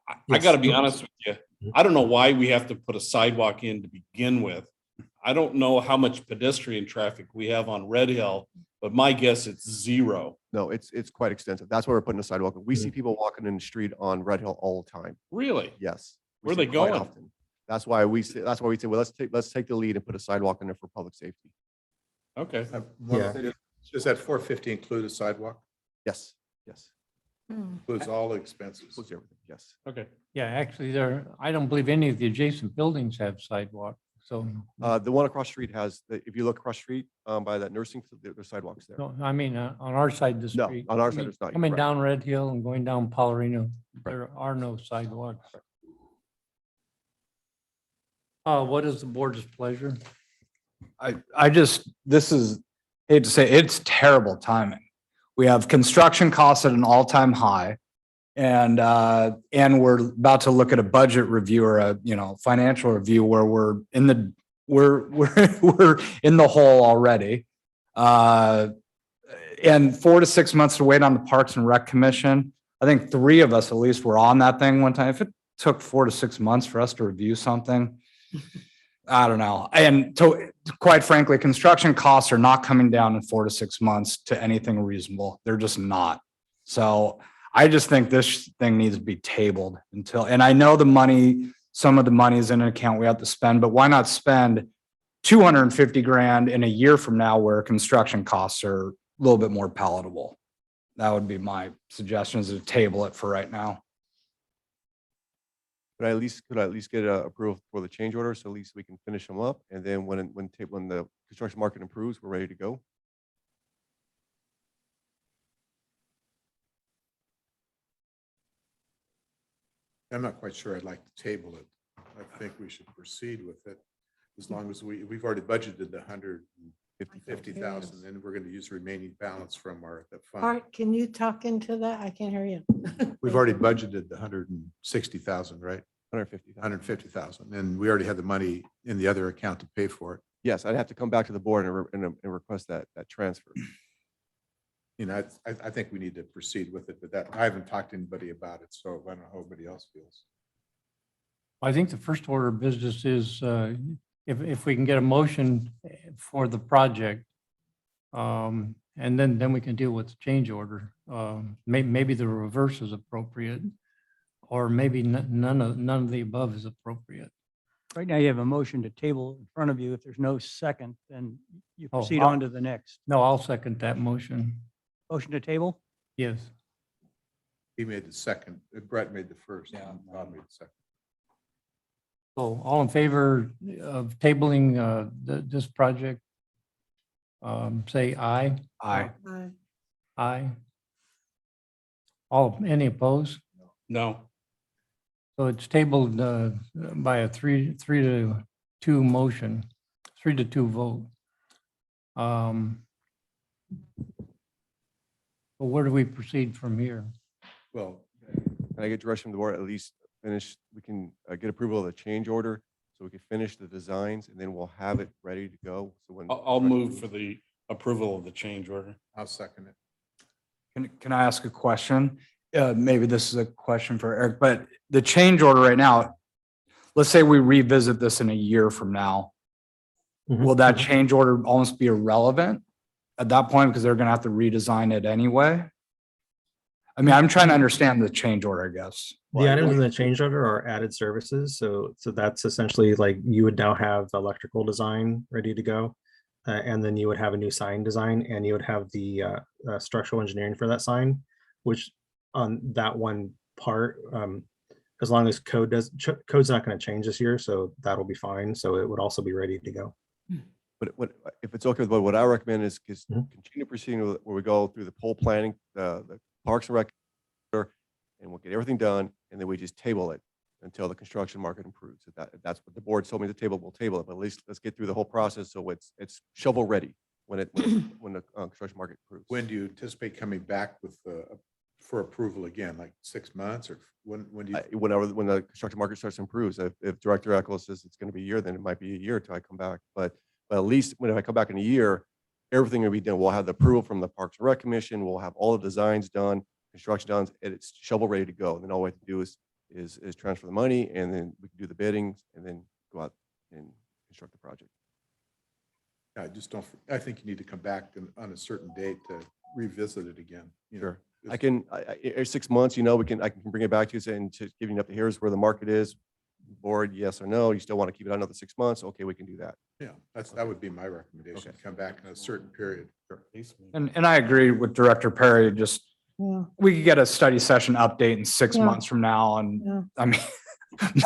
Speaker 4: I
Speaker 5: Yes.
Speaker 4: gotta be honest with you. I don't know why we have to put a sidewalk in to begin with. I don't know how much pedestrian traffic we have on Red Hill, but my guess it's zero.
Speaker 7: No, it's quite extensive. That's why we're putting a sidewalk. We see people walking in the street on Red Hill all the time.
Speaker 4: Really?
Speaker 7: Yes. we
Speaker 4: Where
Speaker 7: see
Speaker 4: they
Speaker 7: it quite
Speaker 4: going?
Speaker 7: often. That's why we say, well, let's take the lead and put a sidewalk in there for public safety.
Speaker 4: Okay.
Speaker 5: Yeah.
Speaker 3: Does that 450 include a sidewalk?
Speaker 7: Yes, yes.
Speaker 3: Includes all the expenses?
Speaker 7: Includes everything, yes.
Speaker 4: Okay.
Speaker 1: Yeah, actually, I don't believe any of the adjacent buildings have sidewalk, so,
Speaker 7: The one across the street has, if you look across the street by that nursing, there's sidewalks there.
Speaker 1: no, I mean, on our side of the
Speaker 7: No,
Speaker 1: street.
Speaker 7: on our side
Speaker 1: coming-
Speaker 7: it's not, you're
Speaker 1: Coming
Speaker 7: correct.
Speaker 1: down Red Hill and going down Polarino, there are no sidewalks. What is the board's pleasure?
Speaker 8: This is, hate to say, it's terrible timing. We have construction costs at an all-time high. And we're about to look at a budget review or a, financial review where we're in the hole already. And 4 to 6 months to wait on the Parks and Rec Commission. I think 3 of us at least were on that thing one time. If it took 4 to 6 months for us to review something, I don't know. And quite frankly, construction costs are not coming down in 4 to 6 months to anything reasonable. They're just not. So I just think this thing needs to be tabled until, and I know some of the money is in an account we have to spend, but why not spend 250 grand in a year from now where construction costs are a little bit more palatable? That would be my suggestion, is to table it for right now.
Speaker 7: Could I at least get approval for the change order, so at least we can finish them up, and then when the construction market improves, we're ready to go.
Speaker 3: I'm not quite sure I'd like to table it. I think we should proceed with it as long as we've already budgeted the 150,000, and we're going to use the remaining balance from the fund.
Speaker 6: Art, can you talk into that? I can't hear you.
Speaker 3: We've already budgeted the 160,000, right?
Speaker 7: 150.
Speaker 3: 150,000, and we already had the money in the other account to pay for it.
Speaker 7: Yes, I'd have to come back to the board and request that transfer.
Speaker 3: I think we need to proceed with it, but I haven't talked to anybody about it, so I don't know how everybody else feels.
Speaker 1: I think the first order of business is, if we can get a motion for the project, and then we can deal with the change order. Maybe the reverse is appropriate, or maybe none of the above is appropriate.
Speaker 9: Right now you have a motion to table in front of you. If there's no second, then you
Speaker 1: Oh,
Speaker 9: proceed
Speaker 1: I'll-
Speaker 9: on to the next.
Speaker 1: No, I'll second that motion.
Speaker 9: Motion to table?
Speaker 1: Yes.
Speaker 3: He made the second, Brett made the first, and Bob made the second.
Speaker 1: So all in favor of tabling this project? Say aye.
Speaker 8: Aye.
Speaker 1: Aye. Any opposed?
Speaker 4: No.
Speaker 1: So it's tabled by a 3-2 motion, 3-2 vote. But where do we proceed from here?
Speaker 7: Well, can I get direction from the board, at least finish, we can get approval of the change order, so we can finish the designs, and then we'll have it ready to go. So when.
Speaker 4: I'll move for the approval of the change order.
Speaker 3: I'll second it.
Speaker 8: Can I ask a question? Maybe this is a question for Eric, but the change order right now, let's say we revisit this in a year from now.
Speaker 5: Mhm.
Speaker 8: Will that change order almost be irrelevant at that point because they're gonna have to redesign it anyway? I mean, I'm trying to understand the change order, I guess.
Speaker 5: The items in the change order are added services. So that's essentially like you would now have electrical design ready to go. And then you would have a new sign design and you would have the structural engineering for that sign, which on that one part, as long as code's not going to change this year, so that'll be fine. So it would also be ready to go.
Speaker 7: But if it's okay with what I recommend is
Speaker 5: Mhm.
Speaker 7: continue proceeding where we go through the poll planning, the Parks and Rec, and we'll get everything done, and then we just table it until the construction market improves. If that's what the board told me to table, we'll table it. But at least let's get through the whole process so it's shovel ready when the construction market improves.
Speaker 3: When do you anticipate coming back with for approval again, like 6 months, or when do you?
Speaker 7: When the construction market starts to improve. So if Director Eccles says it's going to be a year, then it might be a year till I come back. But at least when I come back in a year, everything will be done. We'll have the approval from the Parks and Rec Commission. We'll have all the designs done, construction done, and it's shovel ready to go. And then all we have to do is transfer the money, and then we can do the biddings, and then go out and construct the project.
Speaker 3: I just don't, I think you need to come back on a certain date to revisit it again. You know,
Speaker 7: Sure. I can, every 6 months, I can bring it back to you and to give you an update. Here's where the market is. Board, yes or no? You still want to keep it another 6 months? Okay, we can do that.
Speaker 3: Yeah, that would be my recommendation,
Speaker 7: Okay.
Speaker 3: come back in a certain period.
Speaker 8: And I agree with Director Perry, just,
Speaker 6: Yeah,
Speaker 8: we could get a study session update in 6
Speaker 6: Yeah.
Speaker 8: months from now. And
Speaker 6: yeah.
Speaker 8: I mean,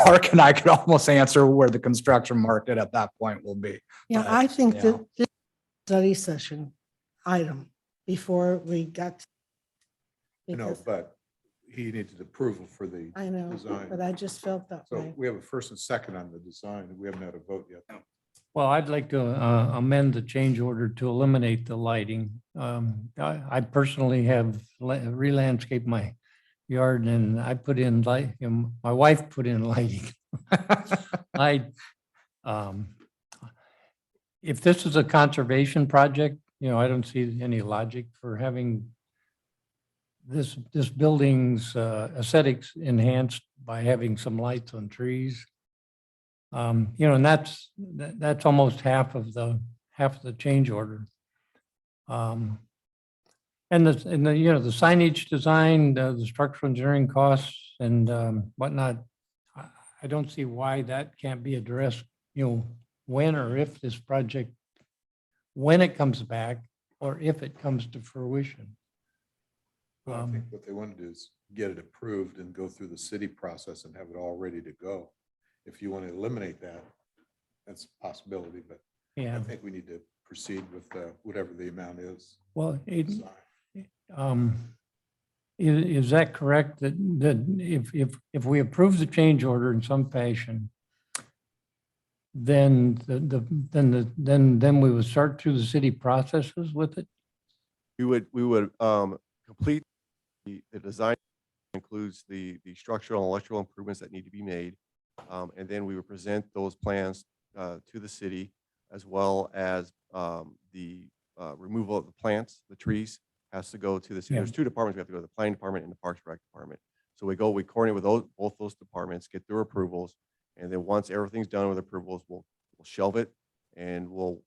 Speaker 8: Mark and I could almost answer where the construction market at that point will be.
Speaker 6: Yeah,
Speaker 8: But,
Speaker 6: I think
Speaker 8: yeah.
Speaker 6: that this study session item before we got.
Speaker 3: You know,
Speaker 6: because
Speaker 3: but he needed approval for the
Speaker 6: I know,
Speaker 3: design.
Speaker 6: but I just felt that
Speaker 3: So
Speaker 6: way.
Speaker 3: we have a first and second on the design. We haven't had a vote yet.
Speaker 1: Well, I'd like to amend the change order to eliminate the lighting. I personally have re-landscaped my yard and I put in light, my wife put in lighting. If this is a conservation project, I don't see any logic for having this building's aesthetics enhanced by having some lights on trees. And that's almost half of the change order. And the signage design, the structural engineering costs and whatnot, I don't see why that can't be addressed, when or if this project, when it comes back, or if it comes to fruition.
Speaker 3: Well, I think what they want to do is get it approved and go through the city process and have it all ready to go. If you want to eliminate that, that's a possibility, but
Speaker 1: Yeah,
Speaker 3: I think we need to proceed with whatever the amount is.
Speaker 1: well,
Speaker 3: Design.
Speaker 1: is that correct that if we approve the change order in some fashion, then then we would start through the city processes with it?
Speaker 7: We would complete the design, includes the structural and electrical improvements that need to be made. And then we would present those plans to the city, as well as the removal of the plants, the trees has to go to the city.
Speaker 1: Yeah.
Speaker 7: There's two departments. We have to go to the planning department and the Parks and Rec department. So we coordinate with both those departments, get their approvals. And then once everything's done with approvals, we'll shelve it and we'll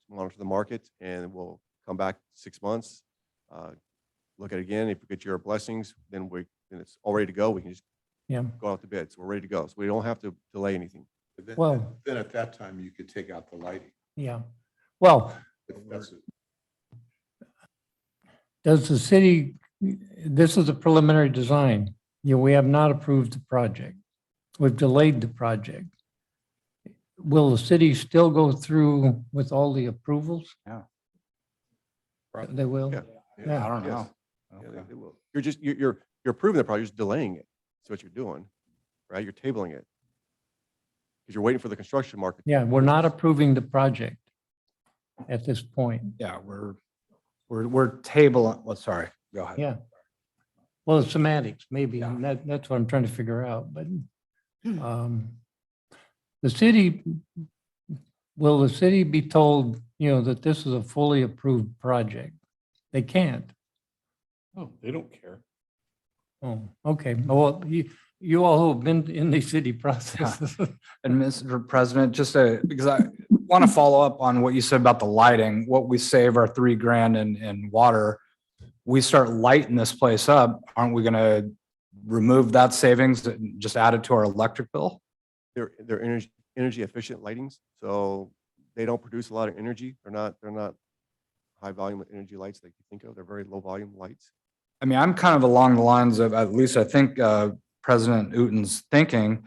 Speaker 7: monitor the market, and we'll come back 6 months, look at it again. If we get your blessings, then it's all ready to go. We can just
Speaker 1: Yeah,
Speaker 7: go out to bid. So we're ready to go. So we don't have to delay anything.
Speaker 3: But then-
Speaker 1: Well-
Speaker 3: Then at that time, you could take out the lighting.
Speaker 1: yeah. Well,
Speaker 3: If that's it.
Speaker 1: does the city, this is a preliminary design. We have not approved the project. We've delayed the project. Will the city still go through with all the approvals?
Speaker 3: Probably.
Speaker 1: They will?
Speaker 7: Yeah.
Speaker 1: Yeah.
Speaker 8: I don't
Speaker 7: Yes.
Speaker 8: know.
Speaker 7: Yeah,
Speaker 8: Okay.
Speaker 7: they will. You're approving the project, you're just delaying it. That's what you're doing, right? You're tabling it. Because you're waiting for the construction market. to
Speaker 1: Yeah, we're not
Speaker 7: improve.
Speaker 1: approving the project. at this point.
Speaker 8: Yeah, we're tabling, well, sorry, go ahead.
Speaker 1: Yeah. Well, it's semantics, maybe, and that's what I'm trying to figure out, but the city, will the city be told, that this is a fully approved project? They can't.
Speaker 4: Oh, they don't care.
Speaker 1: Oh, okay. Well, you all who have been in the city process.
Speaker 8: And Mr. President, because I want to follow up on what you said about the lighting, what we save our $3,000 in water, we start lighting this place up, aren't we going to remove that savings and just add it to our electric bill?
Speaker 7: They're energy efficient lightings, so they don't produce a lot of energy. They're not high volume energy lights like you think of. They're very low volume lights.
Speaker 8: I mean, I'm kind of along the lines of, at least I think President Uten's thinking,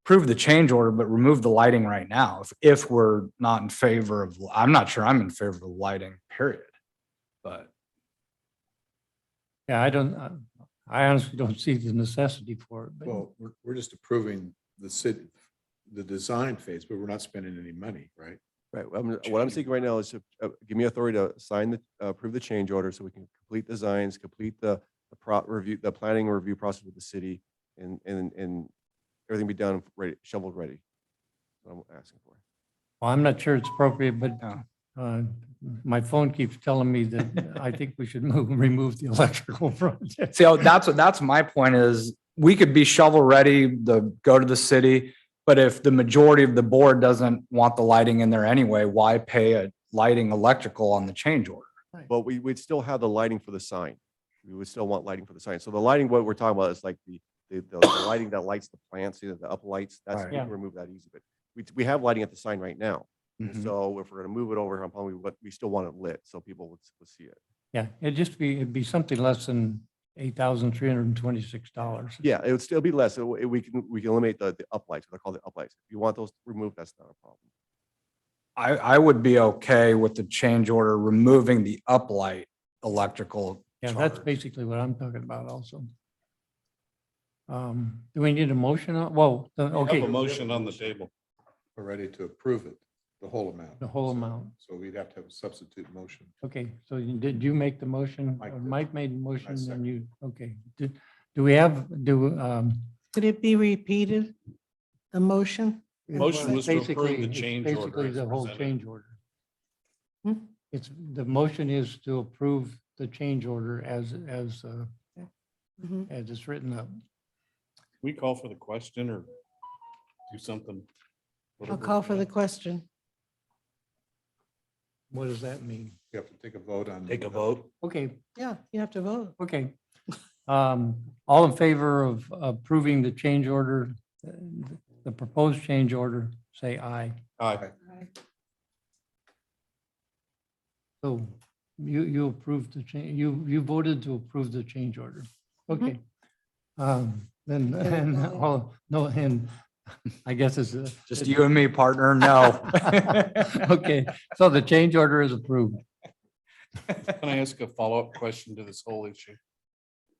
Speaker 8: approve the change order, but remove the lighting right now. If we're not in favor of, I'm not sure I'm in favor of the lighting, period. But
Speaker 1: Yeah, I honestly don't see the necessity for it, but
Speaker 3: Well, we're just approving the city, the design phase, but we're not spending any money, right?
Speaker 7: Right. What I'm seeking right now is to give me authority to sign approve the change order so we can complete designs, complete the the planning and review process with the city, and everything be done ready, shovel ready. That's what I'm asking for.
Speaker 1: well, I'm not sure it's appropriate, but
Speaker 8: Yeah.
Speaker 1: my phone keeps telling me that I think we should remove the electrical project.
Speaker 8: see, that's my point is we could be shovel ready, go to the city. But if the majority of the board doesn't want the lighting in there anyway, why pay a lighting electrical on the change order?
Speaker 7: But we'd still have the lighting for the sign. We would still want lighting for the sign. So the lighting, what we're talking about is like the lighting that lights the plants, the up lights. That's,
Speaker 8: Right.
Speaker 7: we can remove that easy. But we have lighting at the sign right now. And
Speaker 8: Mhm.
Speaker 7: so if we're gonna move it over, we still want it lit so people would see it.
Speaker 1: Yeah, it'd be something less than $8,326.
Speaker 7: Yeah, it would still be less. So we can eliminate the uplights, what I call the uplights. If you want those removed, that's not a problem.
Speaker 8: I would be okay with the change order, removing the uplight electrical.
Speaker 1: Yeah, that's
Speaker 8: charge.
Speaker 1: basically what I'm talking about also. Do we need a motion? Whoa,
Speaker 4: We have
Speaker 1: okay,
Speaker 4: a motion on the table.
Speaker 3: We're ready to approve it, the whole amount.
Speaker 1: the whole amount.
Speaker 3: So we'd have to have a substitute motion.
Speaker 1: Okay, so did you make the motion?
Speaker 3: Mike
Speaker 1: Or
Speaker 3: did.
Speaker 1: Mike made the motion and
Speaker 3: second.
Speaker 1: you, okay. Do we have,
Speaker 6: Could it be repeated? The motion?
Speaker 4: Motion was to approve
Speaker 1: basically,
Speaker 4: the
Speaker 1: it's
Speaker 4: change order
Speaker 1: basically
Speaker 4: as
Speaker 1: the whole
Speaker 4: presented.
Speaker 1: change order.
Speaker 6: Hmm?
Speaker 1: The motion is to approve the change order as
Speaker 6: Mhm.
Speaker 1: it's written up.
Speaker 4: We call for the question or do something.
Speaker 6: I'll
Speaker 4: whatever.
Speaker 6: call for the question.
Speaker 1: What does that mean?
Speaker 3: You have to take a vote on.
Speaker 4: Take a vote.
Speaker 1: Okay,
Speaker 6: Yeah, you have to vote.
Speaker 1: okay. All in favor of approving the change order, the proposed change order, say aye.
Speaker 4: Aye.
Speaker 1: So you approved the change, you voted to approve the change order. Okay. Then, and, oh, no, and I guess it's.
Speaker 8: Just you and me, partner, no.
Speaker 1: Okay, so the change order is approved.
Speaker 4: Can I ask a follow-up question to this whole issue?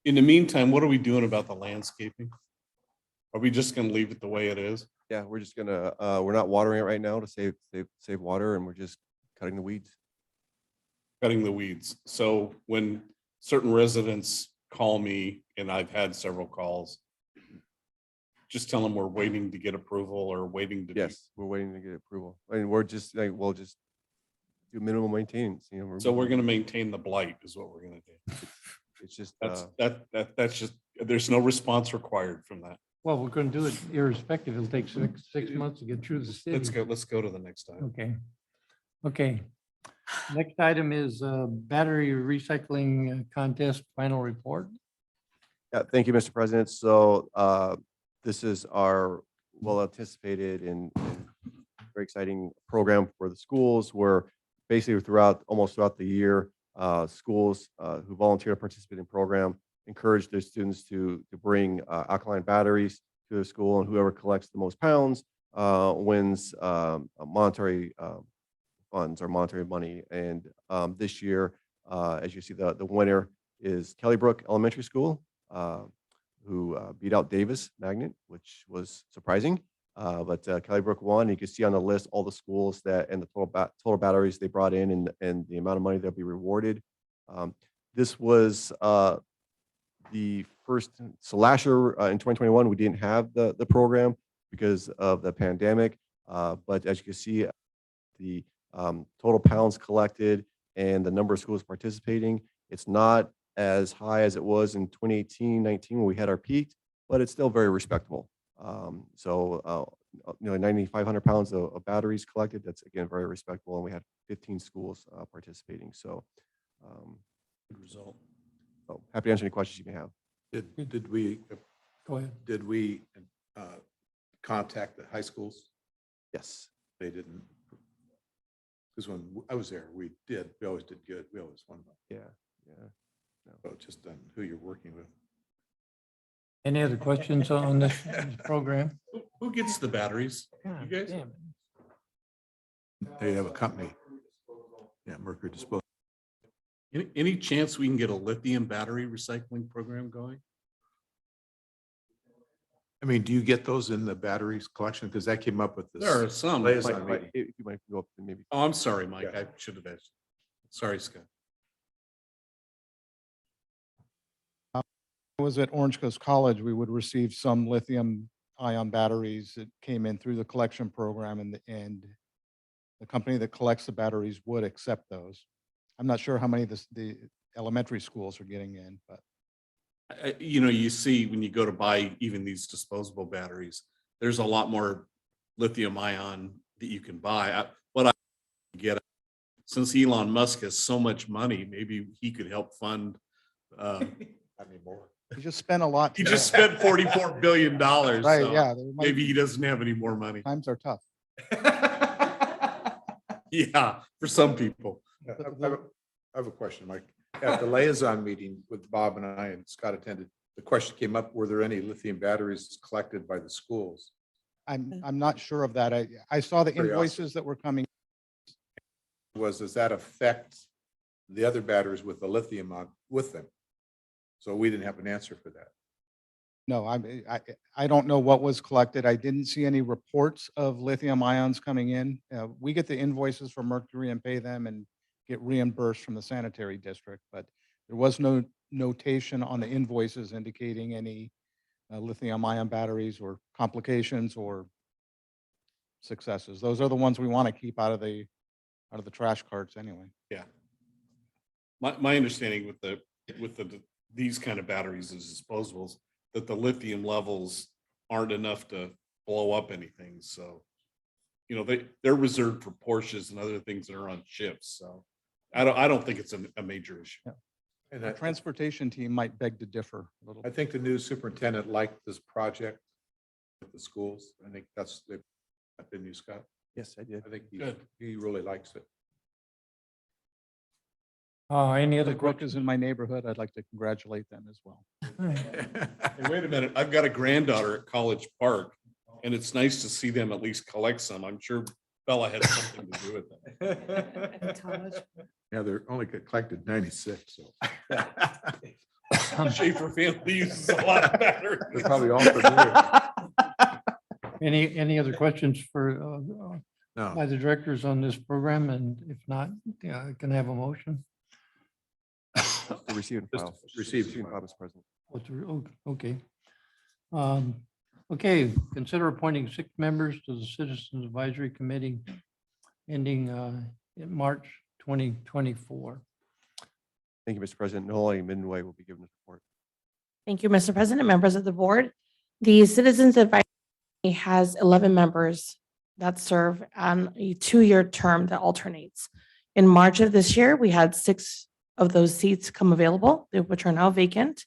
Speaker 4: In the meantime, what are we doing about the landscaping? Are we just gonna leave it the way it is?
Speaker 7: Yeah, we're just gonna, we're not watering it right now to save water, and we're just cutting the weeds.
Speaker 4: Cutting the weeds. So when certain residents call me, and I've had several calls, just tell them we're waiting to get approval or waiting to.
Speaker 7: Yes, we're waiting to get approval. And we're just like, we'll just do minimal maintenance,
Speaker 4: So we're gonna maintain the blight is what we're gonna do.
Speaker 7: It's just,
Speaker 4: That's just, there's no response required from that.
Speaker 1: Well, we're going to do it irrespective. It'll take six months to get through the city.
Speaker 4: Let's go to the next item.
Speaker 1: Okay. Okay. Next item is battery recycling contest final report.
Speaker 7: yeah, thank you, Mr. President. So this is our well-anticipated and very exciting program for the schools, where basically almost throughout the year, schools who volunteer to participate in the program encourage their students to bring alkaline batteries to their school, and whoever collects the most pounds wins monetary funds or monetary money. And this year, as you see, the winner is Kellybrook Elementary School, who beat out Davis Magnet, which was surprising. But Kelly Brook won. You can see on the list all the schools that and the total batteries they brought in and the amount of money they'll be rewarded. This was the first. So last year in 2021 we didn't have the program because of the pandemic. But as you can see, the total pounds collected and the number of schools participating, it's not as high as it was in 2018-19 when we had our peak, but it's still very respectable. So 9,500 pounds of batteries collected. That's again very respectable, and we had 15 schools participating. So
Speaker 4: Good result.
Speaker 7: happy to answer any questions you may have.
Speaker 3: Did we,
Speaker 1: Go ahead.
Speaker 3: did we contact the high schools?
Speaker 7: Yes.
Speaker 3: They didn't. Because when I was there, we always did good. We always won.
Speaker 7: Yeah.
Speaker 3: So just on who you're working with.
Speaker 1: Any other questions on this program?
Speaker 4: Who gets the batteries?
Speaker 1: God
Speaker 4: You guys?
Speaker 1: damn it.
Speaker 3: They have a company. Yeah, Mercury Disposal.
Speaker 4: Any chance we can get a lithium battery recycling program going?
Speaker 3: I mean, do you get those in the batteries collection? Because that came up with this.
Speaker 4: There are some.
Speaker 3: liaison
Speaker 7: Mike,
Speaker 3: meeting.
Speaker 7: if you might go up and maybe.
Speaker 4: Oh, I'm sorry, Mike.
Speaker 3: Yeah.
Speaker 4: I should have asked. Sorry, Scott.
Speaker 10: I was at Orange Coast College, we would receive some lithium ion batteries that came in through the collection program and the company that collects the batteries would accept those. I'm not sure how many the elementary schools are getting in, but
Speaker 4: You see when you go to buy even these disposable batteries, there's a lot more lithium ion that you can buy. What I get, since Elon Musk has so much money, maybe he could help fund.
Speaker 3: Not anymore.
Speaker 10: he just spent a lot.
Speaker 4: He just spent $44 billion.
Speaker 10: Right,
Speaker 4: so
Speaker 10: yeah. there might
Speaker 4: Maybe
Speaker 10: be-
Speaker 4: he doesn't have any more money.
Speaker 10: Times are tough.
Speaker 4: Yeah, for some people.
Speaker 3: I have a question, Mike. At the liaison meeting with Bob and I and Scott attended, the question came up, were there any lithium batteries collected by the schools?
Speaker 10: I'm not sure of that. I saw the
Speaker 3: Curiosity.
Speaker 10: invoices that were coming.
Speaker 3: Does that affect the other batteries with the lithium on with them? So we didn't have an answer for that.
Speaker 10: No, I don't know what was collected. I didn't see any reports of lithium ions coming in. We get the invoices from Mercury and pay them and get reimbursed from the sanitary district, but there was no notation on the invoices indicating any lithium ion batteries or complications or successes. Those are the ones we want to keep out of the trash carts anyway.
Speaker 4: Yeah. My understanding with these kind of batteries is disposables, that the lithium levels aren't enough to blow up anything. So, they're reserved for Porsches and other things that are on ships. So I don't think it's a major issue.
Speaker 3: And
Speaker 10: The transportation team might beg to differ a little.
Speaker 3: I think the new superintendent liked this project with the schools. I think that's the opinion, Scott.
Speaker 7: Yes, I did.
Speaker 3: I think
Speaker 4: Good.
Speaker 3: he really likes it.
Speaker 1: Any other
Speaker 10: The Brook
Speaker 1: questions?
Speaker 10: is in my neighborhood. I'd like to congratulate them as well.
Speaker 4: Hey, wait a minute. I've got a granddaughter at College Park, and it's nice to see them at least collect some. I'm sure Bella had something to do with that.
Speaker 3: Yeah, they're only collected 96, so.
Speaker 4: Schaefer family uses a lot of batteries.
Speaker 3: They're probably all familiar.
Speaker 1: Any other questions for, by
Speaker 3: No,
Speaker 1: the directors on this program? And if not, yeah, I can have a motion.
Speaker 7: To receive and
Speaker 3: Just
Speaker 7: file.
Speaker 3: receive and
Speaker 7: and file, Mr. President.
Speaker 1: Okay. Okay, consider appointing 6 members to the Citizens Advisory Committee ending in March 2024.
Speaker 7: Thank you, Mr. President. Nola Midway will be given this report.
Speaker 2: Thank you, Mr. President, members of the board. The Citizens Advisory Committee has 11 members that serve on a 2-year term that alternates. In March of this year, we had 6 of those seats come available, which are now vacant.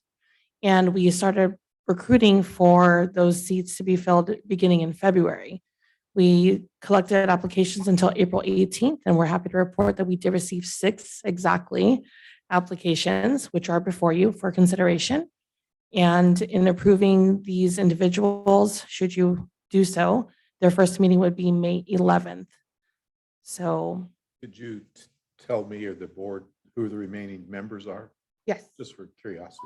Speaker 2: And we started recruiting for those seats to be filled beginning in February. We collected applications until April 18th, and we're happy to report that we did receive 6 exactly applications, which are before you for consideration. And in approving these individuals, should you do so, their first meeting would be May 11th. So,
Speaker 3: could you tell me or the board who the remaining members are,
Speaker 2: yes,
Speaker 3: just for curiosity?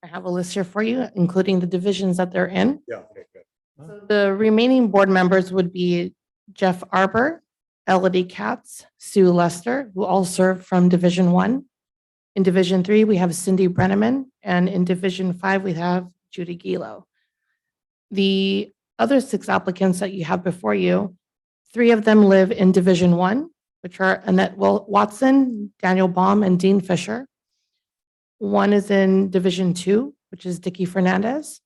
Speaker 2: I have a list here for you, including the divisions that they're in.
Speaker 3: Yeah, okay, good.
Speaker 2: The remaining board members would be Jeff Arbor, Elodie Katz, Sue Lester, who all serve from Division 1. In Division 3, we have Cindy Brenneman, and in Division 5, we have Judy Gilo. The other 6 applicants that you have before you, 3 of them live in Division 1, which are Annette Watson, Daniel Baum, and Dean Fisher. 1 is in Division 2, which is Dicky Fernandez.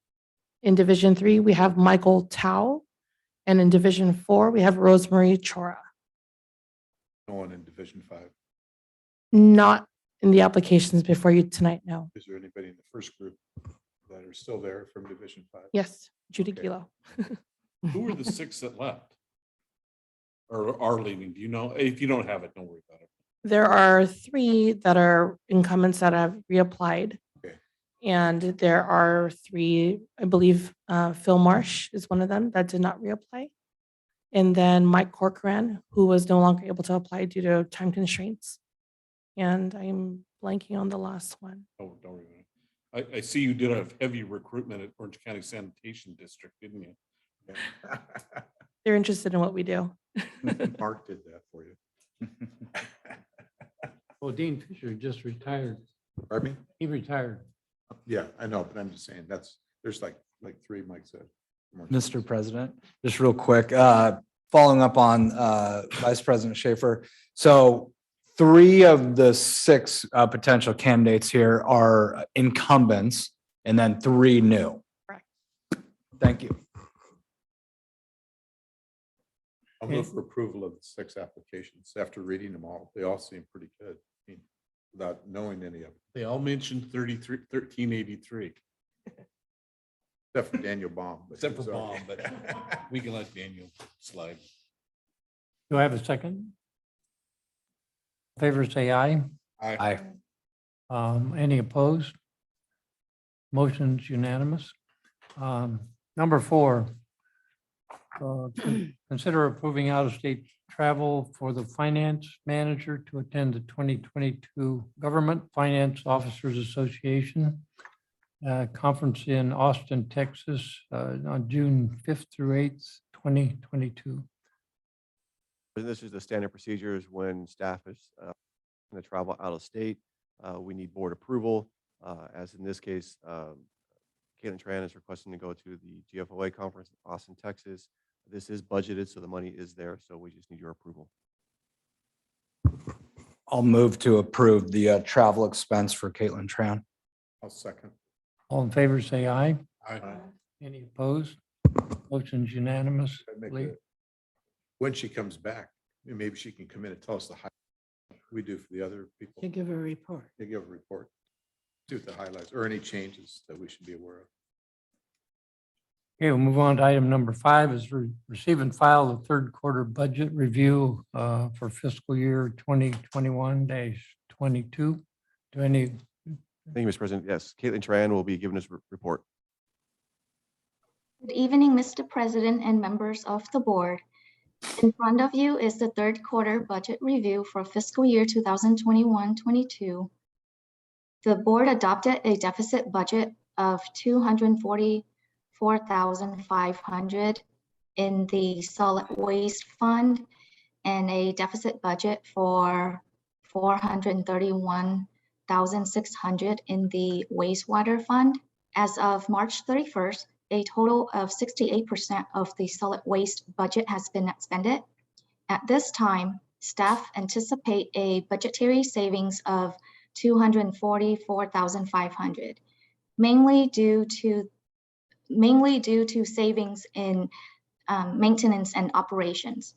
Speaker 2: In Division 3, we have Michael Tao. And in Division 4, we have Rosemary Chora.
Speaker 3: No one in Division 5.
Speaker 2: Not in the applications before you tonight, no.
Speaker 3: Is there anybody in the first group that are still there from Division 5?
Speaker 2: Yes, Judy
Speaker 3: Okay.
Speaker 2: Gilo.
Speaker 4: Who were the 6 that left? Or are leaving? Do you know? If you don't have it, don't worry about it.
Speaker 2: There are 3 that are incumbents that have reapplied.
Speaker 3: Okay.
Speaker 2: And there are 3, I believe, Phil Marsh is one of them that did not reapply. And then Mike Corcoran, who was no longer able to apply due to time constraints. And I'm blanking on the last one.
Speaker 4: Oh, don't worry about it. I see you did a heavy recruitment at Orange County Sanitation District, didn't you?
Speaker 2: They're interested in what we do.
Speaker 3: Mark did that for you.
Speaker 1: Well, Dean Fisher just retired.
Speaker 3: Pardon me?
Speaker 1: He retired.
Speaker 3: Yeah, I know, but I'm just saying there's like 3, Mike said.
Speaker 8: Mr. President, just real quick, following up on Vice President Schaefer. So 3 of the 6 potential candidates here are incumbents and then 3 new.
Speaker 2: Correct.
Speaker 8: Thank you.
Speaker 3: I'll move for approval of the 6 applications after reading them all. They all seem pretty good. I mean, without knowing any of them,
Speaker 4: They all mentioned 1383,
Speaker 3: except for Daniel Baum. but
Speaker 4: except for
Speaker 3: it's
Speaker 4: Baum,
Speaker 3: okay.
Speaker 4: but we can let Daniel slide.
Speaker 1: Do I have a second? Favor say aye.
Speaker 8: Aye.
Speaker 1: Any opposed? Motion's unanimous. Number 4, consider approving out-of-state travel for the finance manager to attend the 2022 Government Finance Officers Association conference in Austin, Texas, on June 5th through 8th, 2022.
Speaker 7: This is the standard procedures when staff is going to travel out of state. We need board approval. As in this case, Caitlin Tran is requesting to go to the GFOA conference in Austin, Texas. This is budgeted, so the money is there. So we just need your approval.
Speaker 8: I'll move to approve the travel expense for Caitlin Tran.
Speaker 3: I'll second.
Speaker 1: All in favor, say aye.
Speaker 3: Aye.
Speaker 1: Any opposed? Motion's unanimous.
Speaker 3: I'd make a- When she comes back, maybe she can come in and tell us the highlights we do for the other people.
Speaker 6: To give a report.
Speaker 3: They give a report. See what the highlights or any changes that we should be aware of.
Speaker 1: Okay, we'll move on to item number 5 is receive and file the 3rd quarter budget review for fiscal year 2021-22. Do any,
Speaker 7: Thank you, Mr. President. Yes, Caitlin Tran will be giving us a report.
Speaker 11: Good evening, Mr. President and members of the board. In front of you is the 3rd quarter budget review for fiscal year 2021-22. The board adopted a deficit budget of $244,500 in the solid waste fund and a deficit budget for $431,600 in the wastewater fund. As of March 31st, a total of 68% of the solid waste budget has been expended. At this time, staff anticipate a budgetary savings of $244,500, mainly due to savings in maintenance and operations.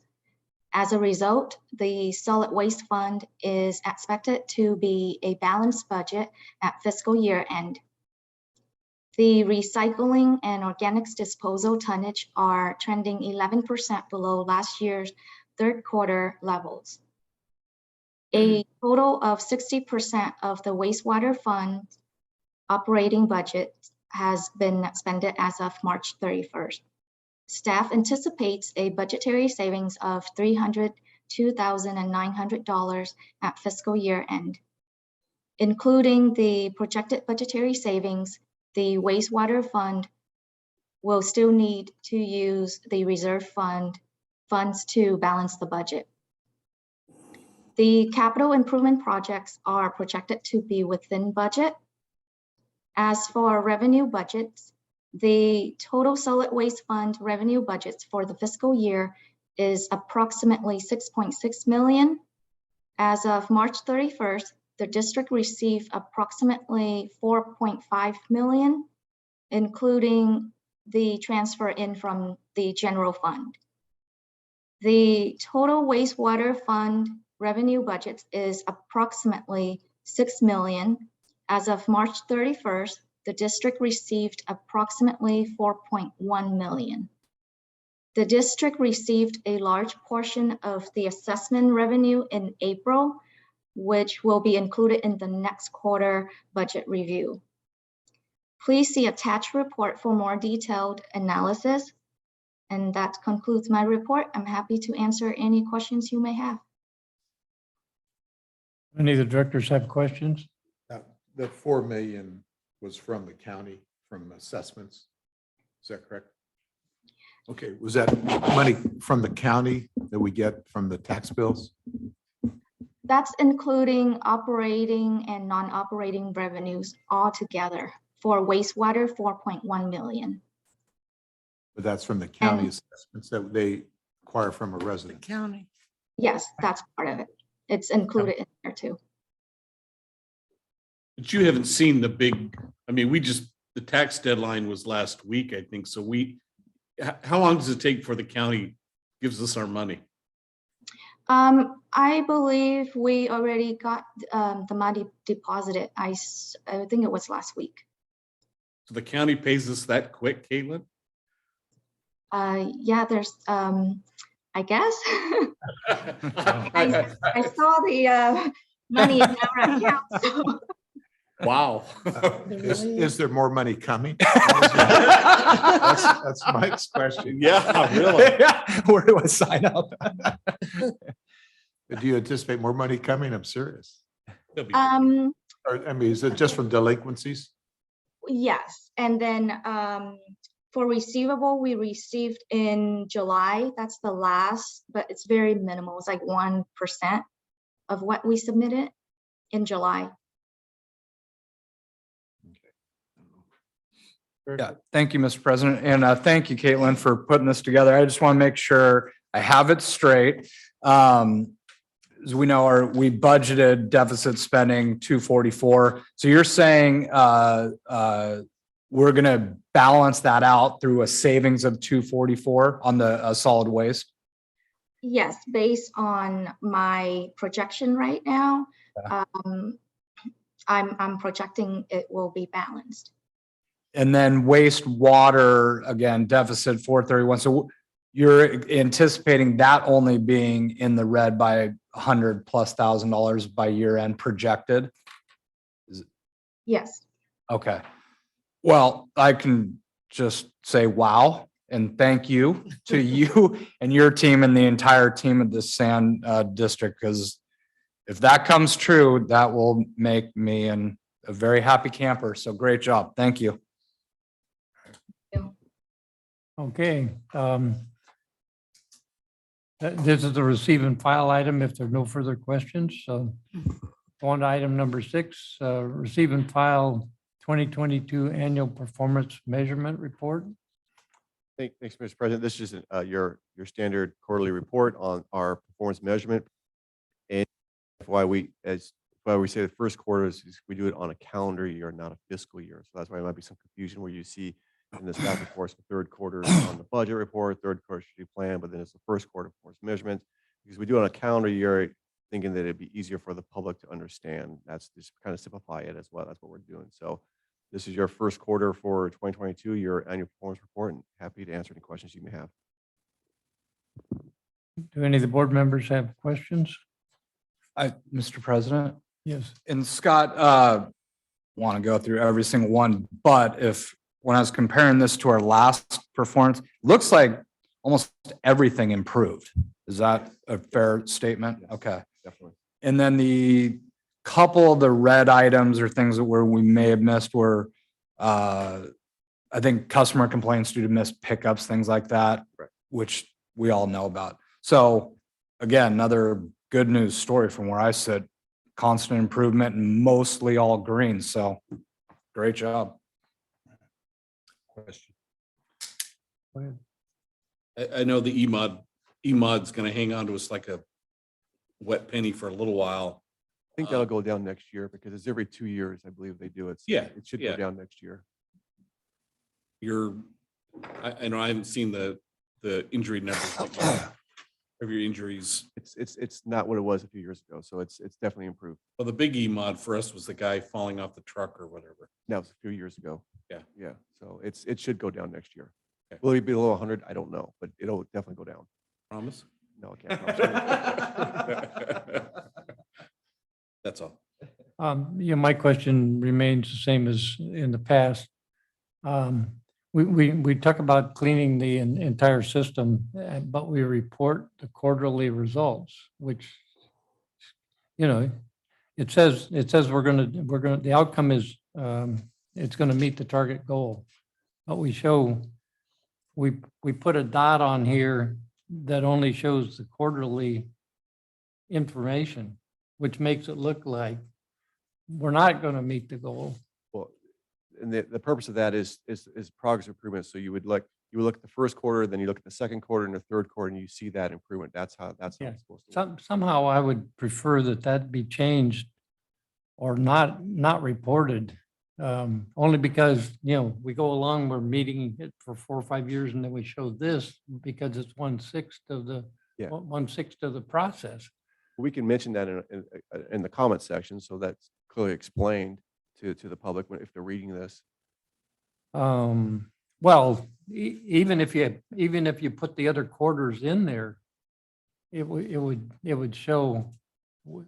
Speaker 11: As a result, the solid waste fund is expected to be a balanced budget at fiscal year end. The recycling and organics disposal tonnage are trending 11% below last year's 3rd quarter levels. A total of 60% of the wastewater fund operating budget has been expended as of March 31st. Staff anticipates a budgetary savings of $302,900 at fiscal year end. Including the projected budgetary savings, the wastewater fund we'll still need to use the reserve funds to balance the budget. The capital improvement projects are projected to be within budget. As for revenue budgets, the total solid waste fund revenue budgets for the fiscal year is approximately 6.6 million. As of March 31st, the district received approximately 4.5 million, including the transfer in from the general fund. The total wastewater fund revenue budget is approximately 6 million. As of March 31st, the district received approximately 4.1 million. The district received a large portion of the assessment revenue in April, which will be included in the next quarter budget review. Please see attached report for more detailed analysis. And that concludes my report. I'm happy to answer any questions you may have.
Speaker 1: Any of the directors have questions?
Speaker 3: That 4 million was from the county, from assessments. Is that correct? Okay, was that money from the county that we get from the tax bills?
Speaker 11: That's including operating and non-operating revenues all together. For wastewater, 4.1 million.
Speaker 3: But that's from the county assessments that they acquire from a resident.
Speaker 6: County.
Speaker 11: Yes, that's part of it. It's included in there too.
Speaker 4: But you haven't seen the big, I mean, the tax deadline was last week, I think. So how long does it take for the county gives us our money?
Speaker 11: I believe we already got the money deposited. I think it was last week.
Speaker 4: So the county pays us that quick, Caitlin?
Speaker 11: Yeah, there's, I guess. I saw the money in our account. So.
Speaker 4: Wow.
Speaker 3: Is there more money coming? That's Mike's question.
Speaker 4: Yeah, really.
Speaker 5: Where do I sign up?
Speaker 3: Do you anticipate more money coming? I'm serious.
Speaker 4: That'd be
Speaker 3: Or, I mean, is it just from delinquencies?
Speaker 11: Yes, and then for receivable, we received in July. That's the last, but it's very minimal. It's like 1% of what we submitted in July.
Speaker 8: Yeah, thank you, Mr. President. And thank you, Caitlin, for putting this together. I just want to make sure I have it straight. As we know, we budgeted deficit spending 244. So you're saying we're going to balance that out through a savings of 244 on the solid waste?
Speaker 11: Yes, based on my projection right now, I'm projecting it will be balanced.
Speaker 8: And then wastewater, again, deficit 431. So you're anticipating that only being in the red by $100,000+ by year end projected?
Speaker 11: Yes.
Speaker 8: Okay. Well, I can just say wow and thank you to you and your team and the entire team of the Sand District, because if that comes true, that will make me a very happy camper. So great job. Thank you.
Speaker 1: Okay. This is the receive and file item if there are no further questions. So on to item number 6, receive and file 2022 annual performance measurement report.
Speaker 7: Thanks, Mr. President. This is your standard quarterly report on our performance measurement. And why we say the first quarter is we do it on a calendar year, not a fiscal year. So that's why there might be some confusion where you see in the staff reports, the third quarter is on the budget report, third quarter strategic plan, but then it's the first quarter performance measurement. Because we do it on a calendar year, thinking that it'd be easier for the public to understand. That's just kind of simplify it as well. That's what we're doing. So this is your first quarter for 2022, your annual performance report, and happy to answer any questions you may have.
Speaker 1: Do any of the board members have questions?
Speaker 8: Mr. President?
Speaker 1: Yes.
Speaker 8: And Scott, want to go through every single one, but when I was comparing this to our last performance, looks like almost everything improved. Is that a fair statement?
Speaker 7: Yes,
Speaker 8: okay.
Speaker 7: Definitely.
Speaker 8: And then the couple of the red items or things that we may have missed were I think customer complaints due to missed pickups, things like that,
Speaker 7: Right.
Speaker 8: which we all know about. So again, another good news story from where I sit, constant improvement and mostly all green. So great job.
Speaker 4: Question. I know the E-mod's gonna hang on to us like a wet penny for a little while.
Speaker 7: I think that'll go down next year because it's every 2 years, I believe they do it. So
Speaker 4: Yeah,
Speaker 7: it should
Speaker 4: yeah.
Speaker 7: go down next year.
Speaker 4: I know I haven't seen the injury numbers that you have of your injuries.
Speaker 7: It's not what it was a few years ago, so it's definitely improved.
Speaker 4: Well, the big E-mod for us was the guy falling off the truck or whatever.
Speaker 7: That was a few years ago.
Speaker 4: Yeah.
Speaker 7: Yeah, so it should go down next year.
Speaker 4: Okay.
Speaker 7: Will it be below 100? I don't know, but it'll definitely go down.
Speaker 4: Promise?
Speaker 7: No, I can't promise you.
Speaker 4: That's all.
Speaker 1: My question remains the same as in the past. We talk about cleaning the entire system, but we report the quarterly results, which, it says the outcome is, it's gonna meet the target goal. But we put a dot on here that only shows the quarterly information, which makes it look like we're not gonna meet the goal.
Speaker 7: Well, and the purpose of that is progress improvement. So you would look at the first quarter, then you look at the second quarter and the third quarter, and you see that improvement. That's how it's
Speaker 1: Yeah.
Speaker 7: supposed to work.
Speaker 1: Somehow I would prefer that be changed or not reported. Only because, we go along, we're meeting it for 4 or 5 years and then we show this because it's 1/6 of the,
Speaker 7: Yeah.
Speaker 1: 1/6 of the process.
Speaker 7: We can mention that in the comment section, so that's clearly explained to the public if they're reading this.
Speaker 1: Well, even if you put the other quarters in there, it would show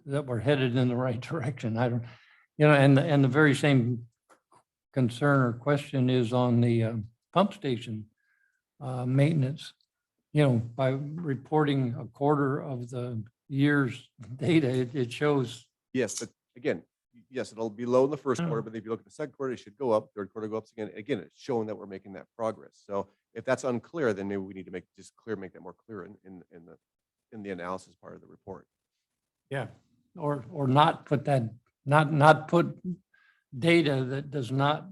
Speaker 1: that we're headed in the right direction. I don't, and the very same concern or question is on the pump station maintenance. By reporting a quarter of the year's data, it shows.
Speaker 7: Yes, but again, yes, it'll be low in the first quarter, but if you look at the second quarter, it should go up, third quarter go up again. Again, it's showing that we're making that progress. So if that's unclear, then maybe we need to make that more clear in the analysis part of the report.
Speaker 1: Yeah, or not put that, not put data that does not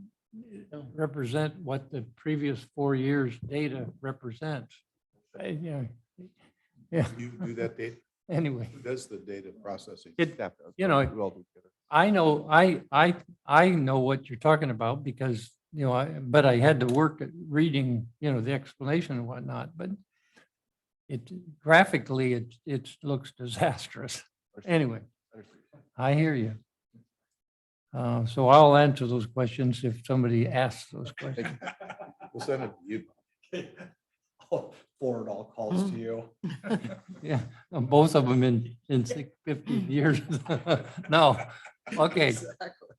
Speaker 1: represent what the previous 4 years' data represents. Yeah.
Speaker 3: You do that data?
Speaker 1: Anyway,
Speaker 3: Who does the data processing?
Speaker 7: Staff does.
Speaker 1: You know,
Speaker 7: We all do together.
Speaker 1: I know, I know what you're talking about because, but I had to work at reading, the explanation and whatnot, but graphically, it looks disastrous. Anyway, I hear you. So I'll answer those questions if somebody asks those questions.
Speaker 3: We'll send it to you.
Speaker 8: I'll forward all calls to you.
Speaker 1: Yeah, both of them in 50 years. No, okay.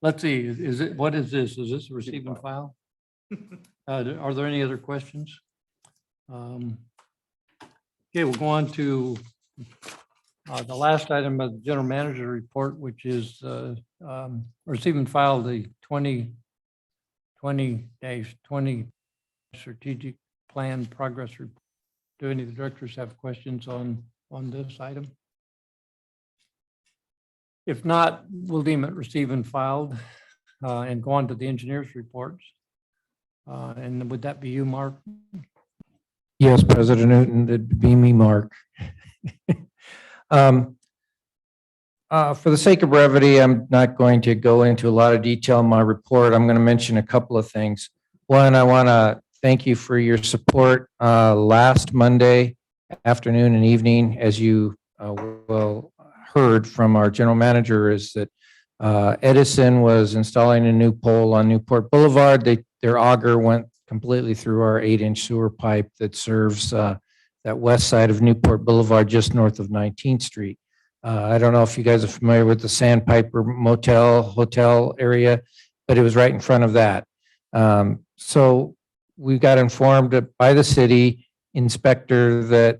Speaker 1: Let's see, what is this? Is this a receive and file? Are there any other questions? Okay, we'll go on to the last item of the general manager report, which is receive and file the 2020-20 strategic plan progress report. Do any of the directors have questions on this item? If not, we'll deem it received and filed and go on to the engineers' reports. And would that be you, Mark?
Speaker 12: Yes, President Newton, it'd be me, Mark. For the sake of brevity, I'm not going to go into a lot of detail in my report. I'm going to mention a couple of things. One, I want to thank you for your support last Monday afternoon and evening, as you heard from our general manager, is that Edison was installing a new pole on Newport Boulevard. Their auger went completely through our 8-inch sewer pipe that serves that west side of Newport Boulevard, just north of 19th Street. I don't know if you guys are familiar with the Sandpiper Motel Hotel area, but it was right in front of that. So we got informed by the city inspector that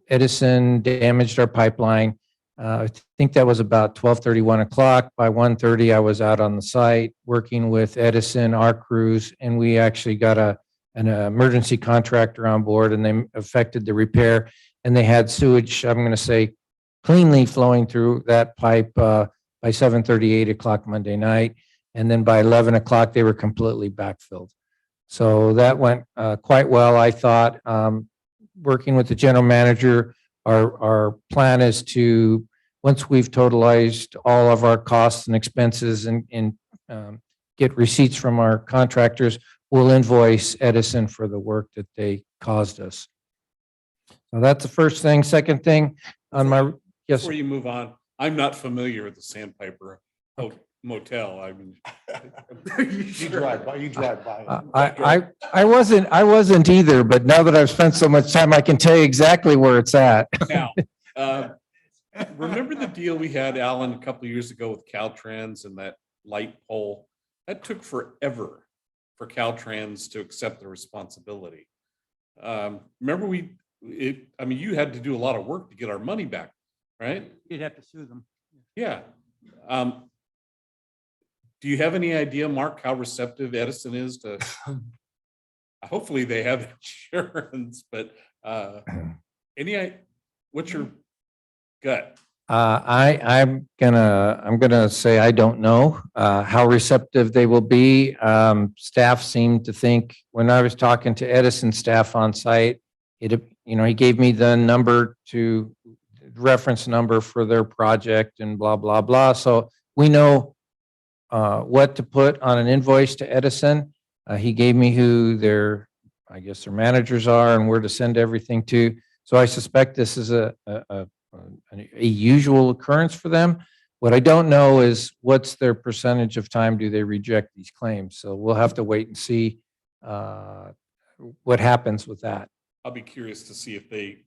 Speaker 12: Edison damaged our pipeline. I think that was about 12:30, 1 o'clock. By 1:30, I was out on the site working with Edison, our crews, and we actually got an emergency contractor on board, and they effected the repair. And they had sewage, I'm going to say, cleanly flowing through that pipe by 7:30, 8 o'clock Monday night. And then by 11 o'clock, they were completely backfilled. So that went quite well, I thought. Working with the general manager, our plan is to, once we've totalized all of our costs and expenses and get receipts from our contractors, we'll invoice Edison for the work that they caused us. So that's the first thing. Second thing on my, yes.
Speaker 4: Before you move on, I'm not familiar with the Sandpiper Motel. I mean.
Speaker 10: You drive by.
Speaker 12: I wasn't either, but now that I've spent so much time, I can tell you exactly where it's at.
Speaker 4: Now, remember the deal we had, Alan, a couple of years ago with Caltrans and that light pole? That took forever for Caltrans to accept the responsibility. Remember you had to do a lot of work to get our money back, right?
Speaker 9: You'd have to sue them.
Speaker 4: Yeah. Do you have any idea, Mark, how receptive Edison is to? Hopefully they have insurance, but what's your gut?
Speaker 12: I'm gonna say I don't know how receptive they will be. Staff seemed to think, when I was talking to Edison staff on site, he gave me the reference number for their project and blah, blah, blah. So we know what to put on an invoice to Edison. He gave me who their managers are and where to send everything to. So I suspect this is a usual occurrence for them. What I don't know is what's their percentage of time do they reject these claims? So we'll have to wait and see what happens with that.
Speaker 4: I'll be curious to see if they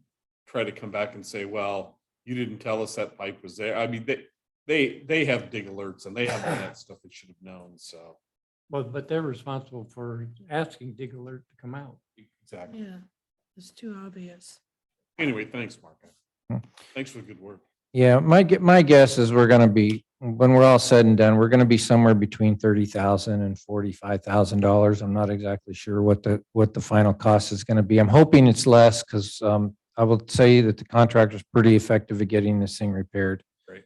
Speaker 4: try to come back and say, well, you didn't tell us that pipe was there. I mean, they have dig alerts and they have all that stuff they should have known. So,
Speaker 1: Well, but they're responsible for asking Dig Alert to come out.
Speaker 4: exactly.
Speaker 2: Yeah, it's too obvious.
Speaker 4: Anyway, thanks, Mark. Thanks for the good work.
Speaker 12: Yeah, my guess is we're going to be, when we're all said and done, we're going to be somewhere between $30,000 and $45,000. I'm not exactly sure what the final cost is going to be. I'm hoping it's less because I will say that the contractor is pretty effective at getting this thing repaired.
Speaker 4: Great.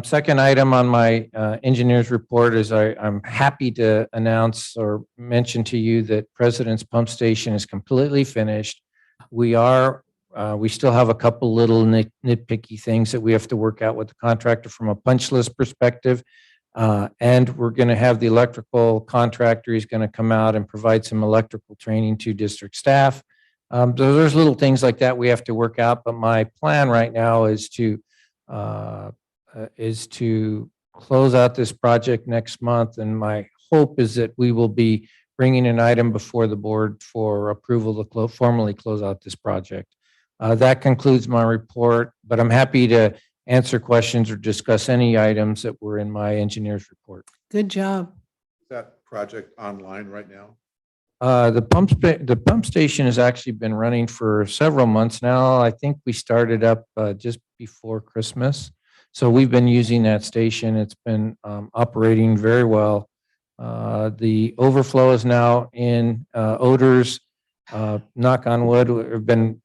Speaker 12: Second item on my engineer's report is I'm happy to announce or mention to you that President's Pump Station is completely finished. We still have a couple little nitpicky things that we have to work out with the contractor from a punch list perspective. And we're going to have the electrical contractor. He's going to come out and provide some electrical training to district staff. There's little things like that we have to work out. But my plan right now is to close out this project next month. And my hope is that we will be bringing an item before the board for approval to formally close out this project. That concludes my report, but I'm happy to answer questions or discuss any items that were in my engineer's report.
Speaker 6: Good job.
Speaker 3: Is that project online right now?
Speaker 12: The pump station has actually been running for several months now. I think we started up just before Christmas. So we've been using that station. It's been operating very well. The overflow is now in odors. Knock on wood, have been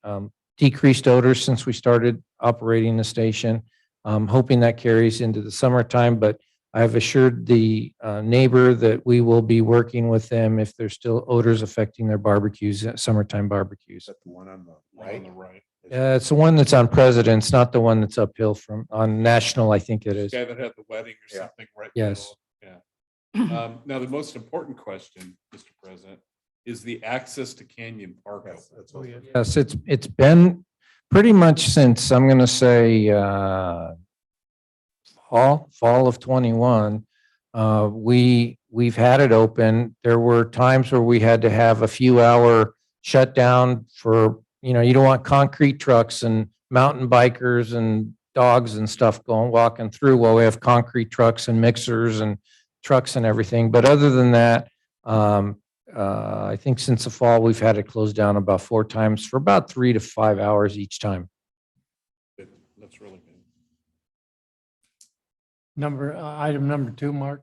Speaker 12: decreased odors since we started operating the station. I'm hoping that carries into the summertime, but I've assured the neighbor that we will be working with them if there's still odors affecting their barbecues, summertime barbecues.
Speaker 3: Is that the one on the
Speaker 4: Right on the right.
Speaker 12: It's the one that's on President's, not the one that's uphill on National, I think it is.
Speaker 4: Guy that had the wedding or
Speaker 3: Yeah.
Speaker 4: something, right? in the
Speaker 12: Yes.
Speaker 4: middle. Yeah. Now, the most important question, Mr. President, is the access to Canyon Park.
Speaker 3: Yes, that's
Speaker 1: Oh,
Speaker 3: what-
Speaker 1: yeah.
Speaker 12: Yes, it's been pretty much since, I'm going to say, fall of 21. We've had it open. There were times where we had to have a few hour shutdown for, you don't want concrete trucks and mountain bikers and dogs and stuff walking through while we have concrete trucks and mixers and trucks and everything. But other than that, I think since the fall, we've had it closed down about 4 times for about 3 to 5 hours each time.
Speaker 4: That's really good.
Speaker 1: Item number 2, Mark.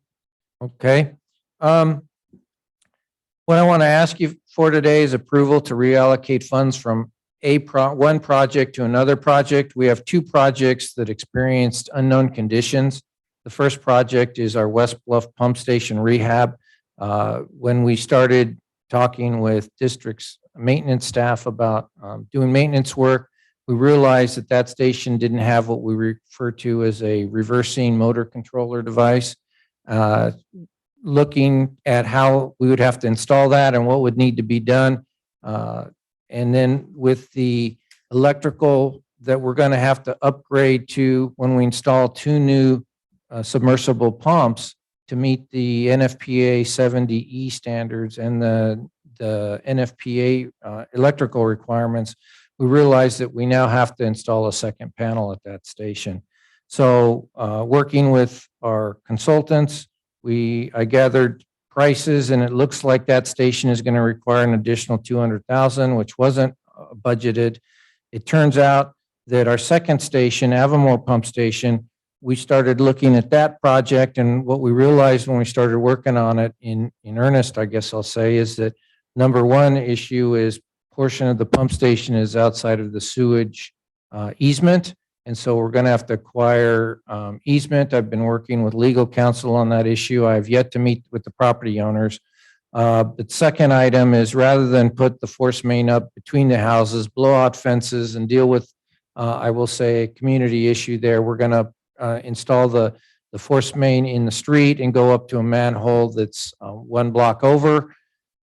Speaker 12: Okay. What I want to ask you for today is approval to reallocate funds from one project to another project. We have 2 projects that experienced unknown conditions. The first project is our West Bluff Pump Station rehab. When we started talking with district's maintenance staff about doing maintenance work, we realized that that station didn't have what we refer to as a reversing motor controller device. Looking at how we would have to install that and what would need to be done. And then with the electrical that we're going to have to upgrade to when we install 2 new submersible pumps to meet the NFPA 70E standards and the NFPA electrical requirements, we realized that we now have to install a second panel at that station. So working with our consultants, I gathered prices, and it looks like that station is going to require an additional 200,000, which wasn't budgeted. It turns out that our second station, Avamore Pump Station, we started looking at that project, and what we realized when we started working on it in earnest, I guess I'll say, is that number one issue is portion of the pump station is outside of the sewage easement. And so we're going to have to acquire easement. I've been working with legal counsel on that issue. I have yet to meet with the property owners. The second item is rather than put the force main up between the houses, blow out fences and deal with, I will say, a community issue there, we're going to install the force main in the street and go up to a manhole that's 1 block over.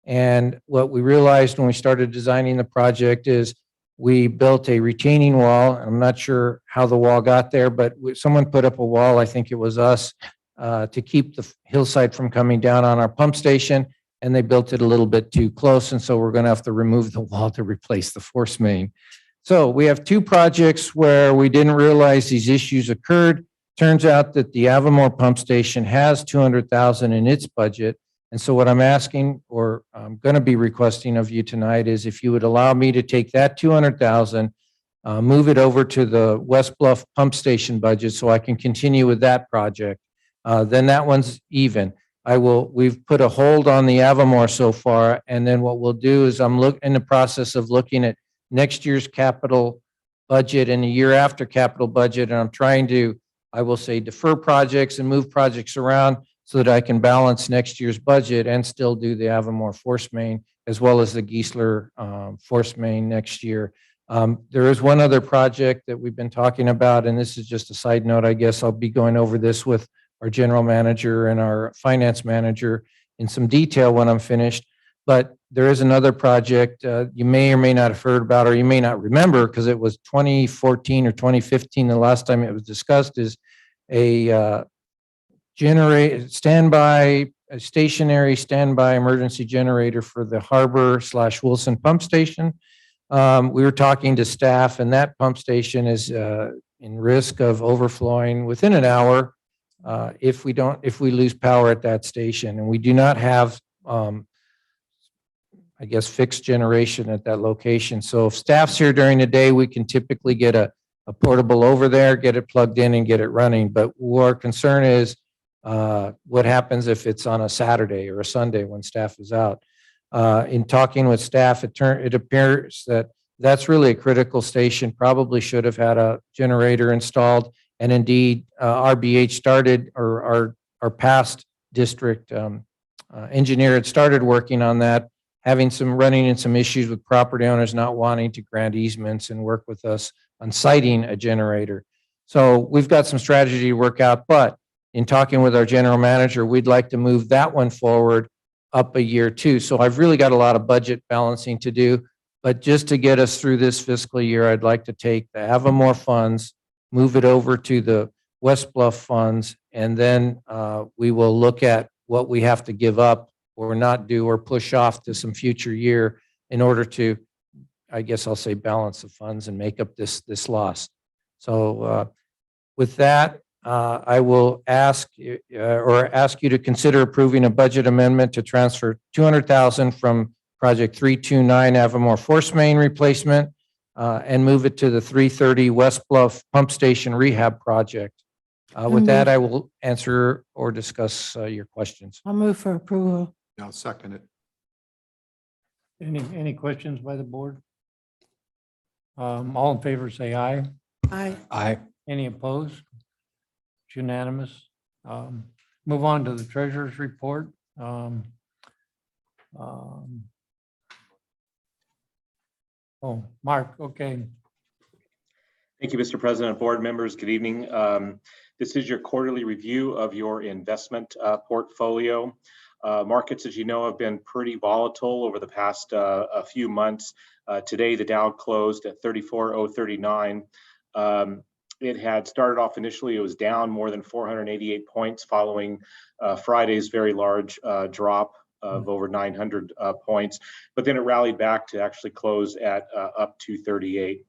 Speaker 12: And what we realized when we started designing the project is we built a retaining wall. I'm not sure how the wall got there, but someone put up a wall, I think it was us, to keep the hillside from coming down on our pump station, and they built it a little bit too close, and so we're going to have to remove the wall to replace the force main. So we have 2 projects where we didn't realize these issues occurred. Turns out that the Avamore Pump Station has 200,000 in its budget. And so what I'm asking, or I'm going to be requesting of you tonight, is if you would allow me to take that 200,000, move it over to the West Bluff Pump Station budget so I can continue with that project. Then that one's even. We've put a hold on the Avamore so far, and then what we'll do is I'm in the process of looking at next year's capital budget and the year after capital budget, and I'm trying to, I will say, defer projects and move projects around so that I can balance next year's budget and still do the Avamore force main as well as the Geisler force main next year. There is one other project that we've been talking about, and this is just a side note. I guess I'll be going over this with our general manager and our finance manager in some detail when I'm finished. But there is another project you may or may not have heard about, or you may not remember because it was 2014 or 2015 the last time it was discussed, is a stationary standby emergency generator for the Harbor/Wilson pump station. We were talking to staff, and that pump station is in risk of overflowing within an hour if we lose power at that station. And we do not have, I guess, fixed generation at that location. So if staff's here during the day, we can typically get a portable over there, get it plugged in and get it running. But our concern is what happens if it's on a Saturday or a Sunday when staff is out. In talking with staff, it appears that that's really a critical station, probably should have had a generator installed. And indeed, RBH started, or our past district engineer had started working on that, running into some issues with property owners not wanting to grant easements and work with us on siting a generator. So we've got some strategy to work out, but in talking with our general manager, we'd like to move that one forward up a year too. So I've really got a lot of budget balancing to do, but just to get us through this fiscal year, I'd like to take the Avamore funds, move it over to the West Bluff funds, and then we will look at what we have to give up or not do or push off to some future year in order to, I guess I'll say, balance the funds and make up this loss. So with that, I will ask you to consider approving a budget amendment to transfer 200,000 from project 329 Avamore force main replacement and move it to the 330 West Bluff pump station rehab project. With that, I will answer or discuss your questions.
Speaker 6: I'll move for approval.
Speaker 3: I'll second it.
Speaker 1: Any questions by the board? All in favor, say aye.
Speaker 6: Aye.
Speaker 12: Aye.
Speaker 1: Any opposed? It's unanimous. Move on to the treasurer's report. Oh, Mark, okay.
Speaker 13: Thank you, Mr. President, board members. Good evening. This is your quarterly review of your investment portfolio. Markets, as you know, have been pretty volatile over the past a few months. Today, the Dow closed at 34,039. It had started off initially, it was down more than 488 points following Friday's very large drop of over 900 points, but then it rallied back to actually close at up to 38.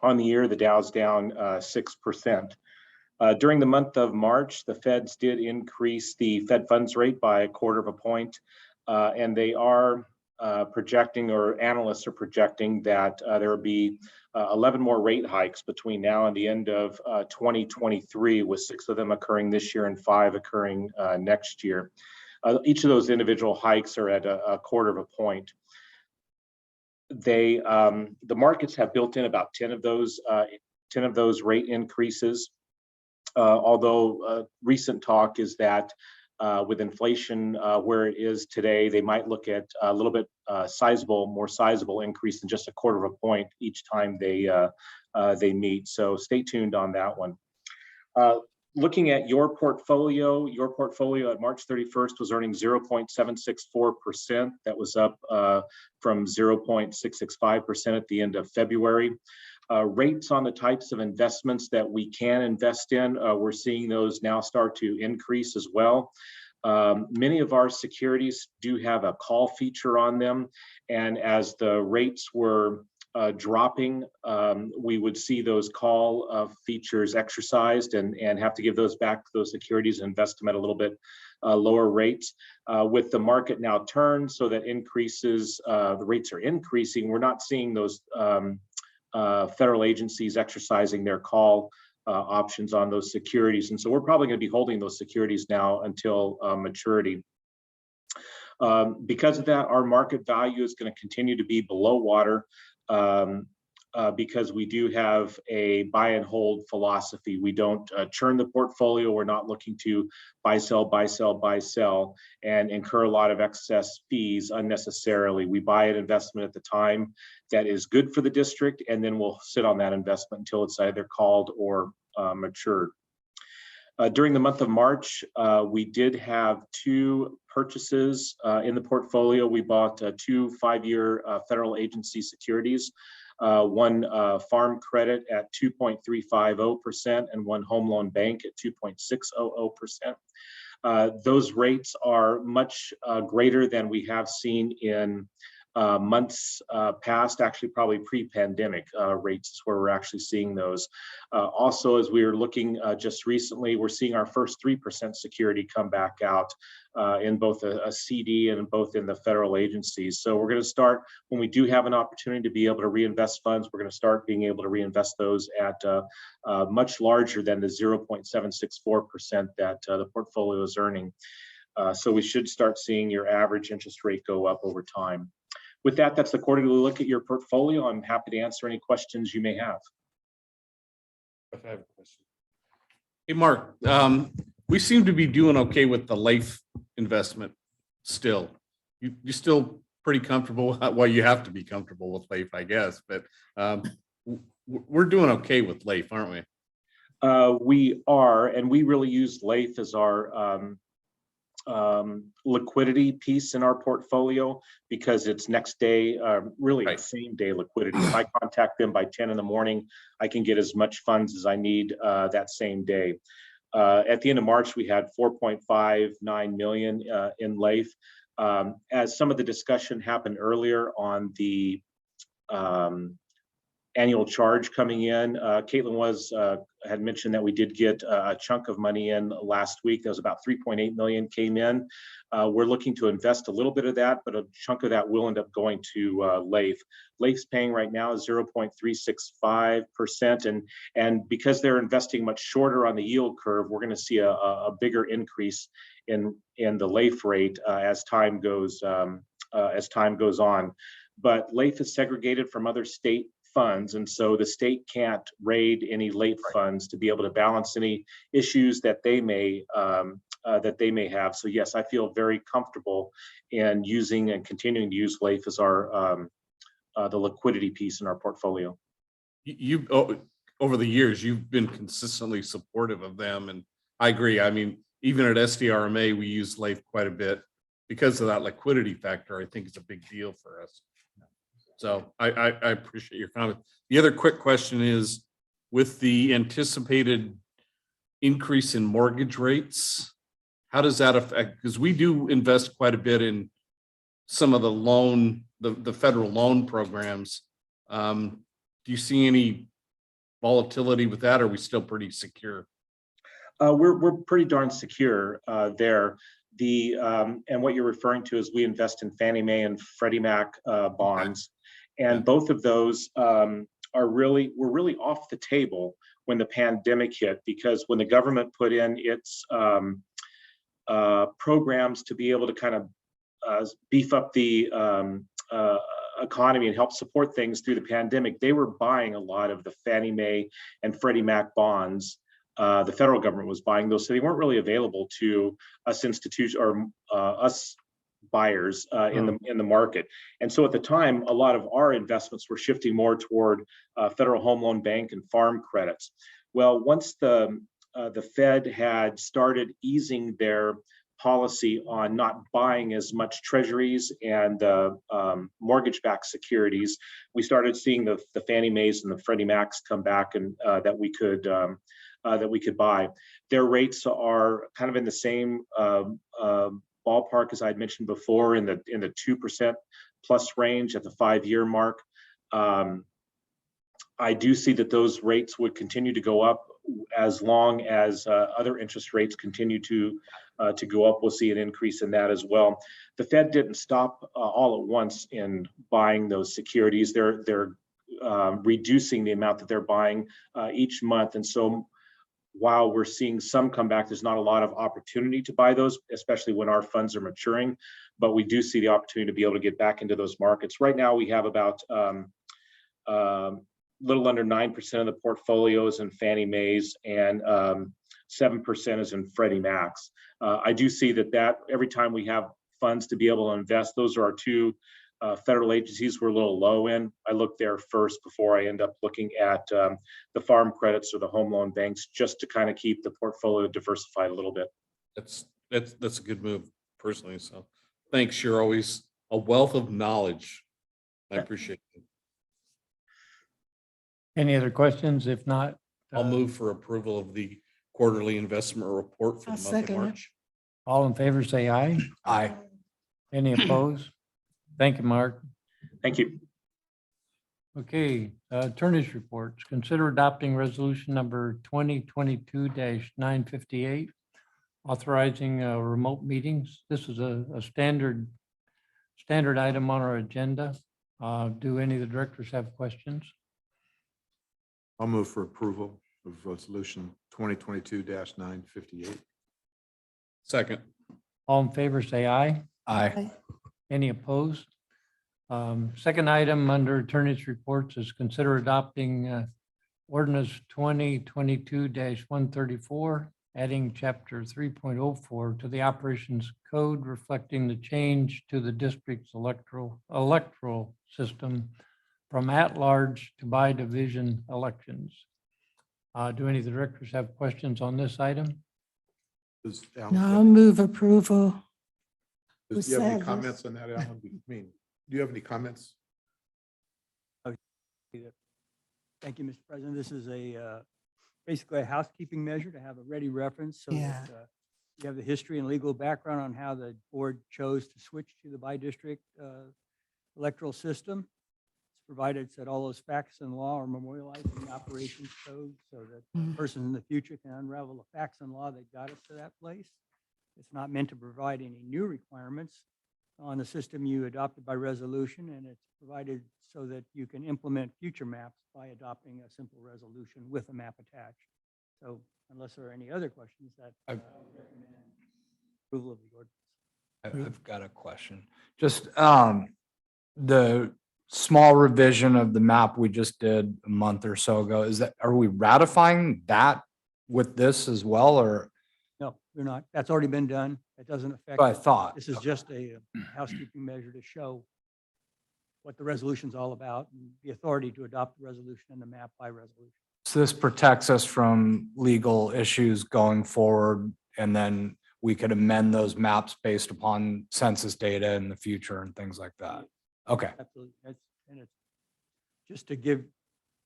Speaker 13: On the year, the Dow's down 6%. During the month of March, the Feds did increase the Fed funds rate by 1/4 point, and they are projecting, or analysts are projecting, that there will be 11 more rate hikes between now and the end of 2023, with 6 of them occurring this year and 5 occurring next year. Each of those individual hikes are at a 1/4 point. The markets have built in about 10 of those rate increases. Although recent talk is that with inflation where it is today, they might look at a little bit more sizable increase than just a 1/4 point each time they meet. So stay tuned on that one. Looking at your portfolio at March 31st was earning 0.764%. That was up from 0.665% at the end of February. Rates on the types of investments that we can invest in, we're seeing those now start to increase as well. Many of our securities do have a call feature on them, and as the rates were dropping, we would see those call features exercised and have to give those back to those securities and invest them at a little bit lower rates. With the market now turned so that the rates are increasing, we're not seeing those federal agencies exercising their call options on those securities. And so we're probably going to be holding those securities now until maturity. Because of that, our market value is going to continue to be below water because we do have a buy and hold philosophy. We don't churn the portfolio. We're not looking to buy, sell, and incur a lot of excess fees unnecessarily. We buy an investment at the time that is good for the district, and then we'll sit on that investment until it's either called or matured. During the month of March, we did have 2 purchases in the portfolio. We bought 2 5-year federal agency securities, one farm credit at 2.350% and one home loan bank at 2.600%. Those rates are much greater than we have seen in months past, actually probably pre-pandemic rates is where we're actually seeing those. Also, as we were looking just recently, we're seeing our first 3% security come back out in both a CD and both in the federal agencies. So we're going to start, when we do have an opportunity to be able to reinvest funds, we're going to start being able to reinvest those at much larger than the 0.764% that the portfolio is earning. So we should start seeing your average interest rate go up over time. With that, that's the quarterly look at your portfolio. I'm happy to answer any questions you may have.
Speaker 4: If I have a question. Hey, Mark, we seem to be doing okay with the life investment still. You still pretty comfortable? Well, you have to be comfortable with life, I guess, but we're doing okay with life, aren't we?
Speaker 13: We are, and we really use life as our liquidity piece in our portfolio because it's next day, really
Speaker 4: Right.
Speaker 13: Same day liquidity. If I contact them by 10 in the morning, I can get as much funds as I need that same day. At the end of March, we had 4.59 million in life. As some of the discussion happened earlier on the annual charge coming in. Caitlin had mentioned that we did get a chunk of money in last week. That was about 3.8 million came in. We're looking to invest a little bit of that, but a chunk of that will end up going to LAIF. LAIF's paying right now is 0.365%. And because they're investing much shorter on the yield curve, we're going to see a bigger increase in the LAIF rate as time goes on. But LAIF is segregated from other state funds, and so the state can't raid any LAIF funds to be able to balance any issues that they may have. So yes, I feel very comfortable in using and continuing to use LAIF as our the liquidity piece in our portfolio.
Speaker 4: Over the years, you've been consistently supportive of them, and I agree. I mean, even at SDRMA, we use LAIF quite a bit because of that liquidity factor. I think it's a big deal for us. So I appreciate your comment. The other quick question is, with the anticipated increase in mortgage rates, how does that affect? Because we do invest quite a bit in some of the federal loan programs. Do you see any volatility with that? Or are we still pretty secure?
Speaker 13: We're pretty darn secure there. And what you're referring to is we invest in Fannie Mae and Freddie Mac bonds. And both of those were really off the table when the pandemic hit, because when the government put in its programs to be able to kind of beef up the economy and help support things through the pandemic, they were buying a lot of the Fannie Mae and Freddie Mac bonds. The federal government was buying those, so they weren't really available to us institutions or us buyers in the market. And so at the time, a lot of our investments were shifting more toward Federal Home Loan Bank and farm credits. Well, once the Fed had started easing their policy on not buying as much treasuries and mortgage-backed securities, we started seeing the Fannie Mae's and the Freddie Macs come back, and that we could buy. Their rates are kind of in the same ballpark as I'd mentioned before, in the 2% plus range at the 5-year mark. I do see that those rates would continue to go up as long as other interest rates continue to go up. We'll see an increase in that as well. The Fed didn't stop all at once in buying those securities. They're reducing the amount that they're buying each month, and so while we're seeing some come back, there's not a lot of opportunity to buy those, especially when our funds are maturing. But we do see the opportunity to be able to get back into those markets. Right now, we have about little under 9% of the portfolios in Fannie Mae's and 7% is in Freddie Mac's. I do see that every time we have funds to be able to invest, those are our two federal agencies we're a little low in. I look there first before I end up looking at the farm credits or the home loan banks, just to kind of keep the portfolio diversified a little bit.
Speaker 4: That's a good move personally. So thanks. You're always a wealth of knowledge. I appreciate it.
Speaker 1: Any other questions? If not,
Speaker 4: I'll move for approval of the quarterly investment report for the month of
Speaker 6: second it.
Speaker 4: March.
Speaker 1: all in favor, say aye.
Speaker 8: Aye.
Speaker 1: Any opposed? Thank you, Mark.
Speaker 13: Thank you.
Speaker 1: Okay, attorney's reports. Consider adopting resolution number 2022-958, authorizing remote meetings. This is a standard item on our agenda. Do any of the directors have questions?
Speaker 3: I'll move for approval of resolution 2022-958.
Speaker 4: Second.
Speaker 1: All in favor, say aye.
Speaker 8: Aye.
Speaker 1: Any opposed? Second item under attorney's reports is consider adopting ordinance 2022-134, adding chapter 3.04 to the operations code, reflecting the change to the district's electoral system from at-large to by-division elections. Do any of the directors have questions on this item?
Speaker 6: No, I'll move approval.
Speaker 3: Do
Speaker 6: Who
Speaker 3: you have any
Speaker 6: said this?
Speaker 3: comments on that, Alan? Do you have any comments?
Speaker 9: Thank you, Mr. President. This is basically a housekeeping measure to have a ready reference so
Speaker 6: Yeah.
Speaker 9: that you have the history and legal background on how the board chose to switch to the by-district electoral system. It's provided that all those facts and law are memorialized in the operations code so that the person in the future can unravel the facts and law that got us to that place. It's not meant to provide any new requirements on the system you adopted by resolution, and it's provided so that you can implement future maps by adopting a simple resolution with a map attached. So unless there are any other questions, that I would recommend approval of the ordinance.
Speaker 8: I've got a question. Just the small revision of the map we just did a month or so ago, are we ratifying that with this as well, or?
Speaker 9: No, you're not. That's already been done. It doesn't affect.
Speaker 8: I thought.
Speaker 9: This is just a housekeeping measure to show what the resolution's all about and the authority to adopt the resolution and the map by resolution.
Speaker 8: So this protects us from legal issues going forward, and then we could amend those maps based upon census data in the future and things like that. Okay.
Speaker 9: Absolutely. And it's just to give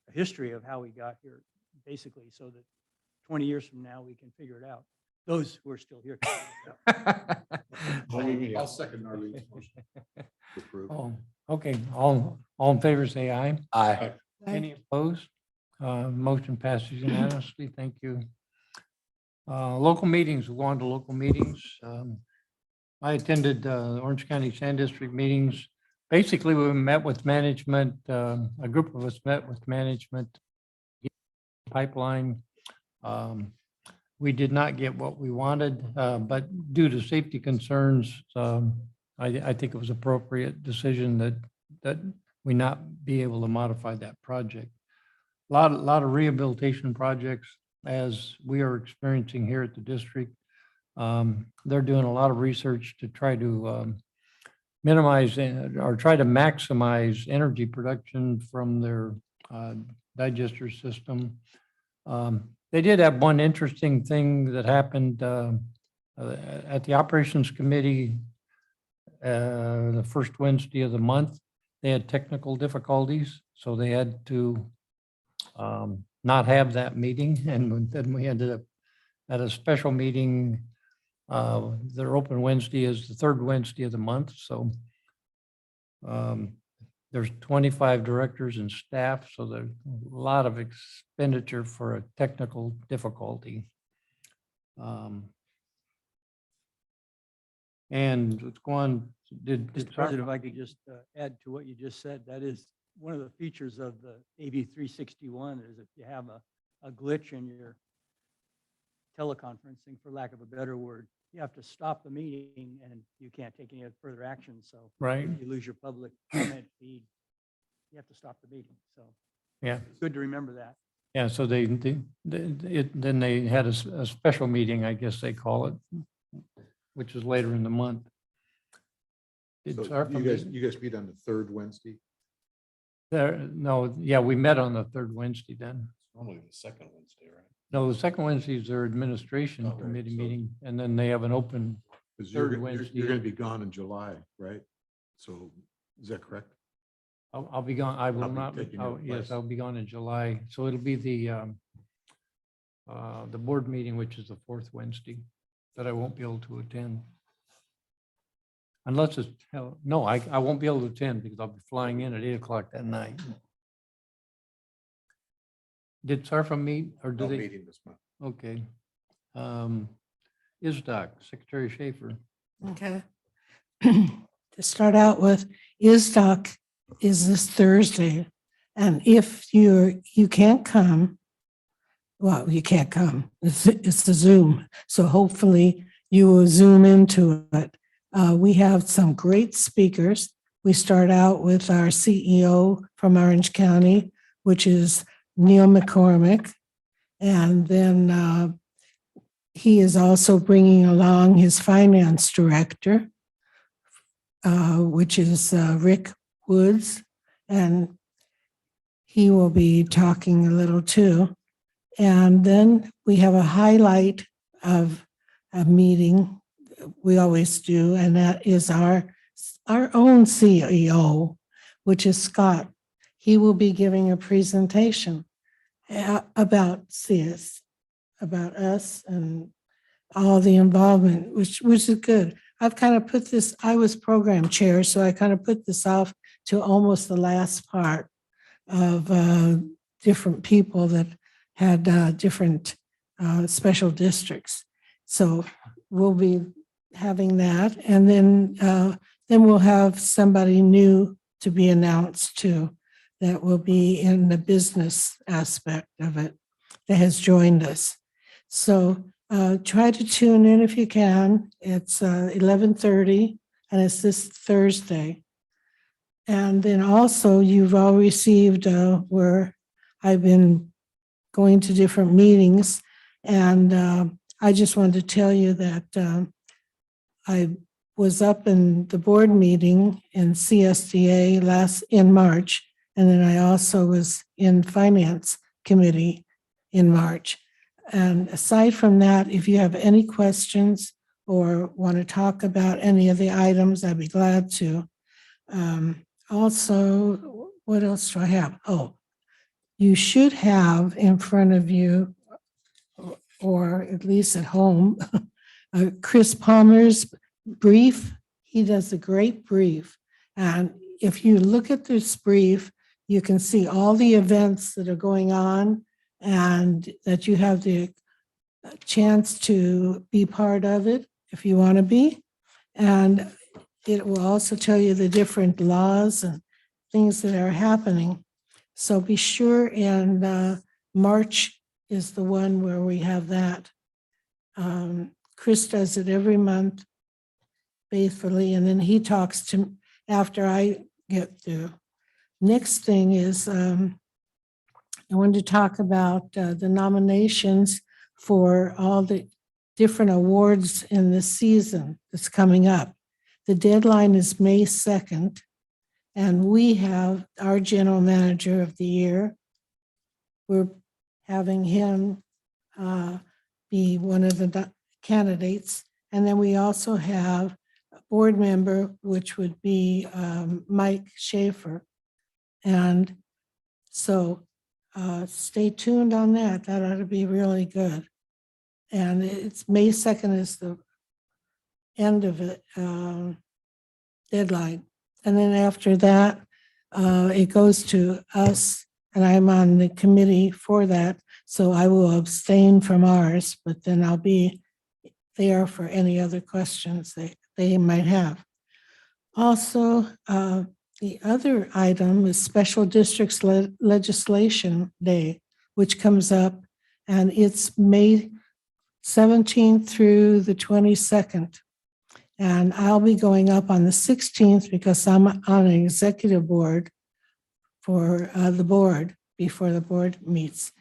Speaker 9: a history of how we got here, basically, so that 20 years from now, we can figure it out. Those who are still here. Can figure it out.
Speaker 3: I'll second Arlene's motion. to approve.
Speaker 1: Oh, okay, all in favor, say aye.
Speaker 8: Aye.
Speaker 1: Any opposed? Motion passes unanimously. Thank you. Local meetings, we'll go on to local meetings. I attended Orange County Sand District meetings. Basically, we met with management, a group of us met with management pipeline. We did not get what we wanted, but due to safety concerns, I think it was appropriate decision that we not be able to modify that project. A lot of rehabilitation projects, as we are experiencing here at the district. They're doing a lot of research to try to minimize or try to maximize energy production from their digester system. They did have one interesting thing that happened at the operations committee the first Wednesday of the month. They had technical difficulties, so they had to not have that meeting. And then we ended up at a special meeting. Their open Wednesday is the third Wednesday of the month. So there's 25 directors and staff. So there's a lot of expenditure for a technical difficulty. And let's go on.
Speaker 9: Mr. President, if I could just add to what you just said, that is one of the features of the AB 361 is if you have a glitch in your teleconferencing, for lack of a better word, you have to stop the meeting and you can't take any further action. So
Speaker 1: Right.
Speaker 9: if you lose your public comment feed, you have to stop the meeting. So
Speaker 1: Yeah.
Speaker 9: it's good to remember that.
Speaker 1: Yeah, so then they had a special meeting, I guess they call it, which is later in the month. It's
Speaker 3: So
Speaker 1: our
Speaker 3: you guys meet on the third Wednesday?
Speaker 1: No, yeah, we met on the third Wednesday then.
Speaker 4: Normally the second Wednesday, right?
Speaker 1: No, the second Wednesday is their administration
Speaker 3: Okay,
Speaker 1: committee
Speaker 3: so-
Speaker 1: meeting, and then they have an open,
Speaker 3: Because
Speaker 1: Third
Speaker 3: you're
Speaker 1: Wednesday.
Speaker 3: going to be gone in July, right? So is that correct?
Speaker 1: I'll be gone, I will
Speaker 3: I'll be
Speaker 1: not,
Speaker 3: taking your
Speaker 1: yes,
Speaker 3: place.
Speaker 1: I'll be gone in July. So it'll be the board meeting, which is the fourth Wednesday, that I won't be able to attend. Unless it's, no, I won't be able to attend because I'll be flying in at 8 o'clock that night. Did SARFA meet or
Speaker 3: No
Speaker 1: did they?
Speaker 3: meeting this month.
Speaker 1: Okay. ISDOC, Secretary Schaefer.
Speaker 6: Okay. To start out with, ISDOC is this Thursday. And if you can't come, well, you can't come. It's a Zoom. So hopefully you will Zoom into it. We have some great speakers. We start out with our CEO from Orange County, which is Neil McCormick. And then he is also bringing along his finance director, which is Rick Woods. And he will be talking a little too. And then we have a highlight of a meeting we always do, and that is our own CEO, which is Scott. He will be giving a presentation about CS, about us and all the involvement, which is good. I've kind of put this, I was program chair, so I kind of put this off to almost the last part. of different people that had different special districts. So we'll be having that, and then we'll have somebody new to be announced too, that will be in the business aspect of it, that has joined us. So try to tune in if you can. It's 11:30, and it's this Thursday. And then also, you've all received where I've been going to different meetings, and I just wanted to tell you that I was up in the board meeting in CSDA in March, and then I also was in Finance Committee in March. And aside from that, if you have any questions or want to talk about any of the items, I'd be glad to. Also, what else do I have? Oh, you should have in front of you, or at least at home, Chris Palmer's brief. He does a great brief. And if you look at this brief, you can see all the events that are going on and that you have the chance to be part of it if you want to be. And it will also tell you the different laws and things that are happening. So be sure, and March is the one where we have that. Chris does it every month faithfully, and then he talks to after I get through. Next thing is I wanted to talk about the nominations for all the different awards in this season that's coming up. The deadline is May 2nd, and we have our general manager of the year. We're having him be one of the candidates. And then we also have a board member, which would be Mike Schaefer. And so stay tuned on that. That ought to be really good. And it's May 2nd is the end of it, deadline. And then after that, it goes to us, and I'm on the committee for that. So I will abstain from ours, but then I'll be there for any other questions they might have. Also, the other item is Special Districts Legislation Day, which comes up, and it's May 17th through the 22nd. And I'll be going up on the 16th because I'm on an executive board for the board before the board meets.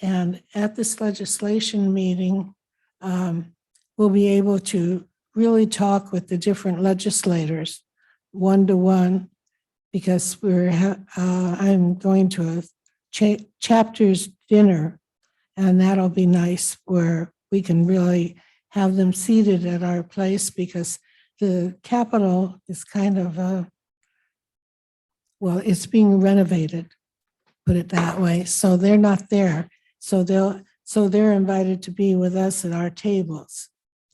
Speaker 6: And at this legislation meeting, we'll be able to really talk with the different legislators one-to-one, because I'm going to a chapters dinner, and that'll be nice where we can really have them seated at our place, because the Capitol is kind of well, it's being renovated, put it that way. So they're not there. So they're invited to be with us at our tables.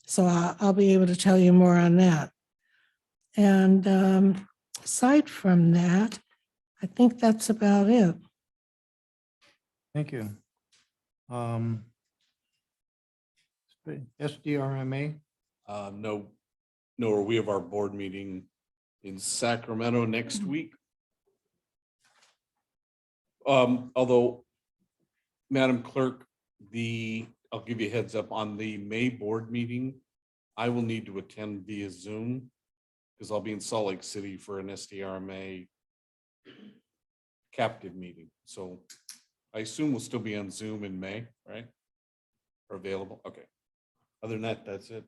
Speaker 6: So I'll be able to tell you more on that. And aside from that, I think that's about it.
Speaker 1: Thank you. SDRMA,
Speaker 4: No, nor we have our board meeting in Sacramento next week. Although, Madam Clerk, I'll give you a heads up on the May board meeting. I will need to attend via Zoom because I'll be in Salt Lake City for an SDRMA captive meeting. So I assume we'll still be on Zoom in May, right? Or available? Okay. Other than that, that's it.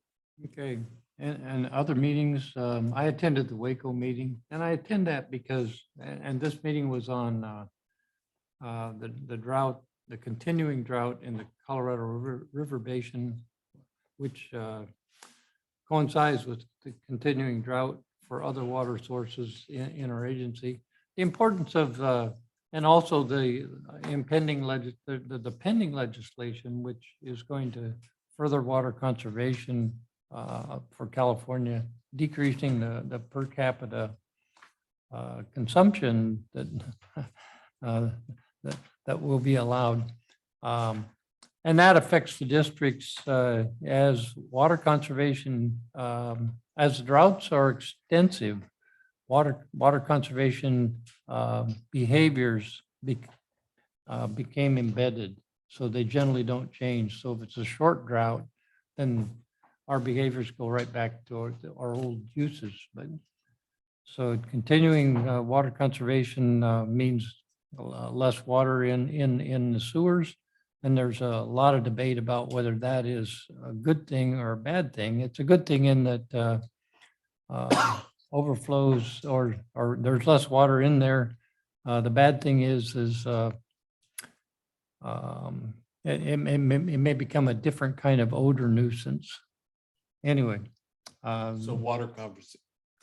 Speaker 1: okay. And other meetings, I attended the Waco meeting, and I attend that because, and this meeting was on the drought, the continuing drought in the Colorado River Basin, which coincides with the continuing drought for other water sources in our agency. The importance of, and also the impending the pending legislation, which is going to further water conservation for California, decreasing the per capita consumption that that will be allowed. And that affects the districts as water conservation, as droughts are extensive, water conservation behaviors became embedded, so they generally don't change. So if it's a short drought, then our behaviors go right back to our old uses. But so continuing water conservation means less water in the sewers. And there's a lot of debate about whether that is a good thing or a bad thing. It's a good thing in that overflows or there's less water in there. The bad thing is it may become a different kind of odor nuisance. Anyway.
Speaker 4: So water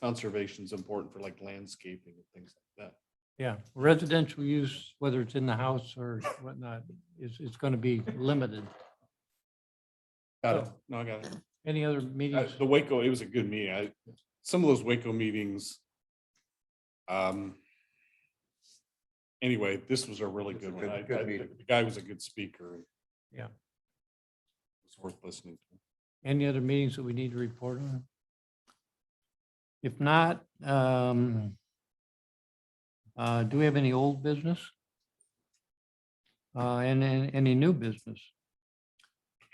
Speaker 4: conservation is important for like landscaping and things like that.
Speaker 1: Yeah, residential use, whether it's in the house or whatnot, it's going to be limited.
Speaker 4: Got it. No, I got it.
Speaker 1: Any other meetings?
Speaker 4: The Waco, it was a good meeting. Some of those Waco meetings. Anyway, this was a really good one. The guy was a good speaker.
Speaker 1: Yeah.
Speaker 4: It's worth listening to.
Speaker 1: Any other meetings that we need to report on? If not, do we have any old business? And any new business?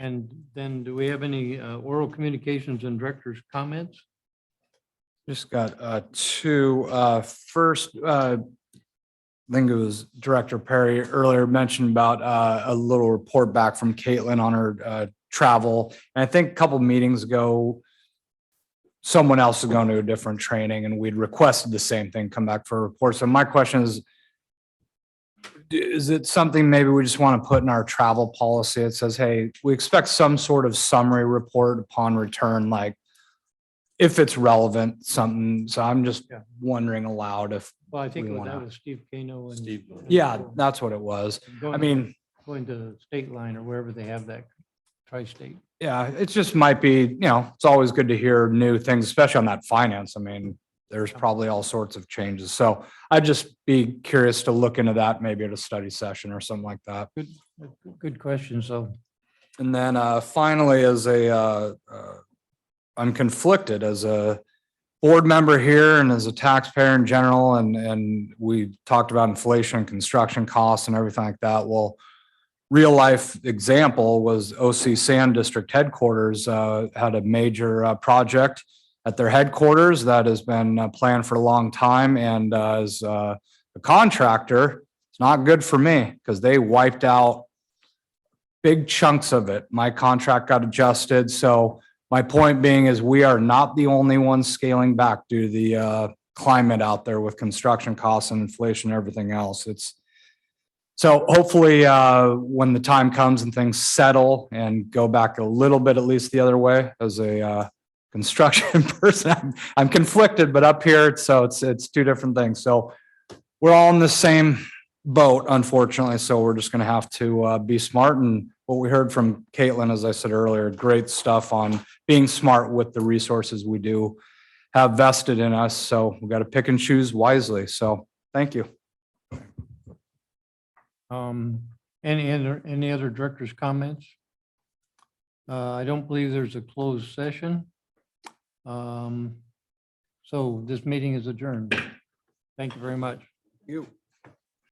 Speaker 1: And then do we have any oral communications and director's comments?
Speaker 8: Just got two. First, I think it was Director Perry earlier mentioned about a little report back from Caitlin on her travel. And I think a couple meetings ago, someone else is going to a different training and we'd requested the same thing, come back for a report. So my question is it something maybe we just want to put in our travel policy? It says, hey, we expect some sort of summary report upon return, like if it's relevant, something. So I'm just wondering aloud if.
Speaker 1: Well, I think
Speaker 8: we
Speaker 1: that
Speaker 8: wanna-
Speaker 1: was Steve Kano and.
Speaker 4: Steve.
Speaker 8: Yeah, that's what it was. I mean,
Speaker 1: Going to the state line or wherever they have that tri-state.
Speaker 8: yeah, it just might be, it's always good to hear new things, especially on that finance. I mean, there's probably all sorts of changes. So I'd just be curious to look into that maybe at a study session or something like that.
Speaker 1: Good question. So
Speaker 8: And then finally, I'm conflicted as a board member here and as a taxpayer in general, and we talked about inflation, construction costs and everything like that. Well, real life example was OC Sand District headquarters had a major project at their headquarters that has been planned for a long time. And as a contractor, it's not good for me because they wiped out big chunks of it. My contract got adjusted. So my point being is we are not the only ones scaling back due to the climate out there with construction costs and inflation and everything else. So hopefully when the time comes and things settle and go back a little bit, at least the other way, as a construction person, I'm conflicted, but up here, it's two different things. So we're all in the same boat, unfortunately. So we're just going to have to be smart. And what we heard from Caitlin, as I said earlier, great stuff on being smart with the resources we do have vested in us. So we got to pick and choose wisely. So thank you.
Speaker 1: any other director's comments? I don't believe there's a closed session. So this meeting is adjourned. Thank you very much.
Speaker 8: You.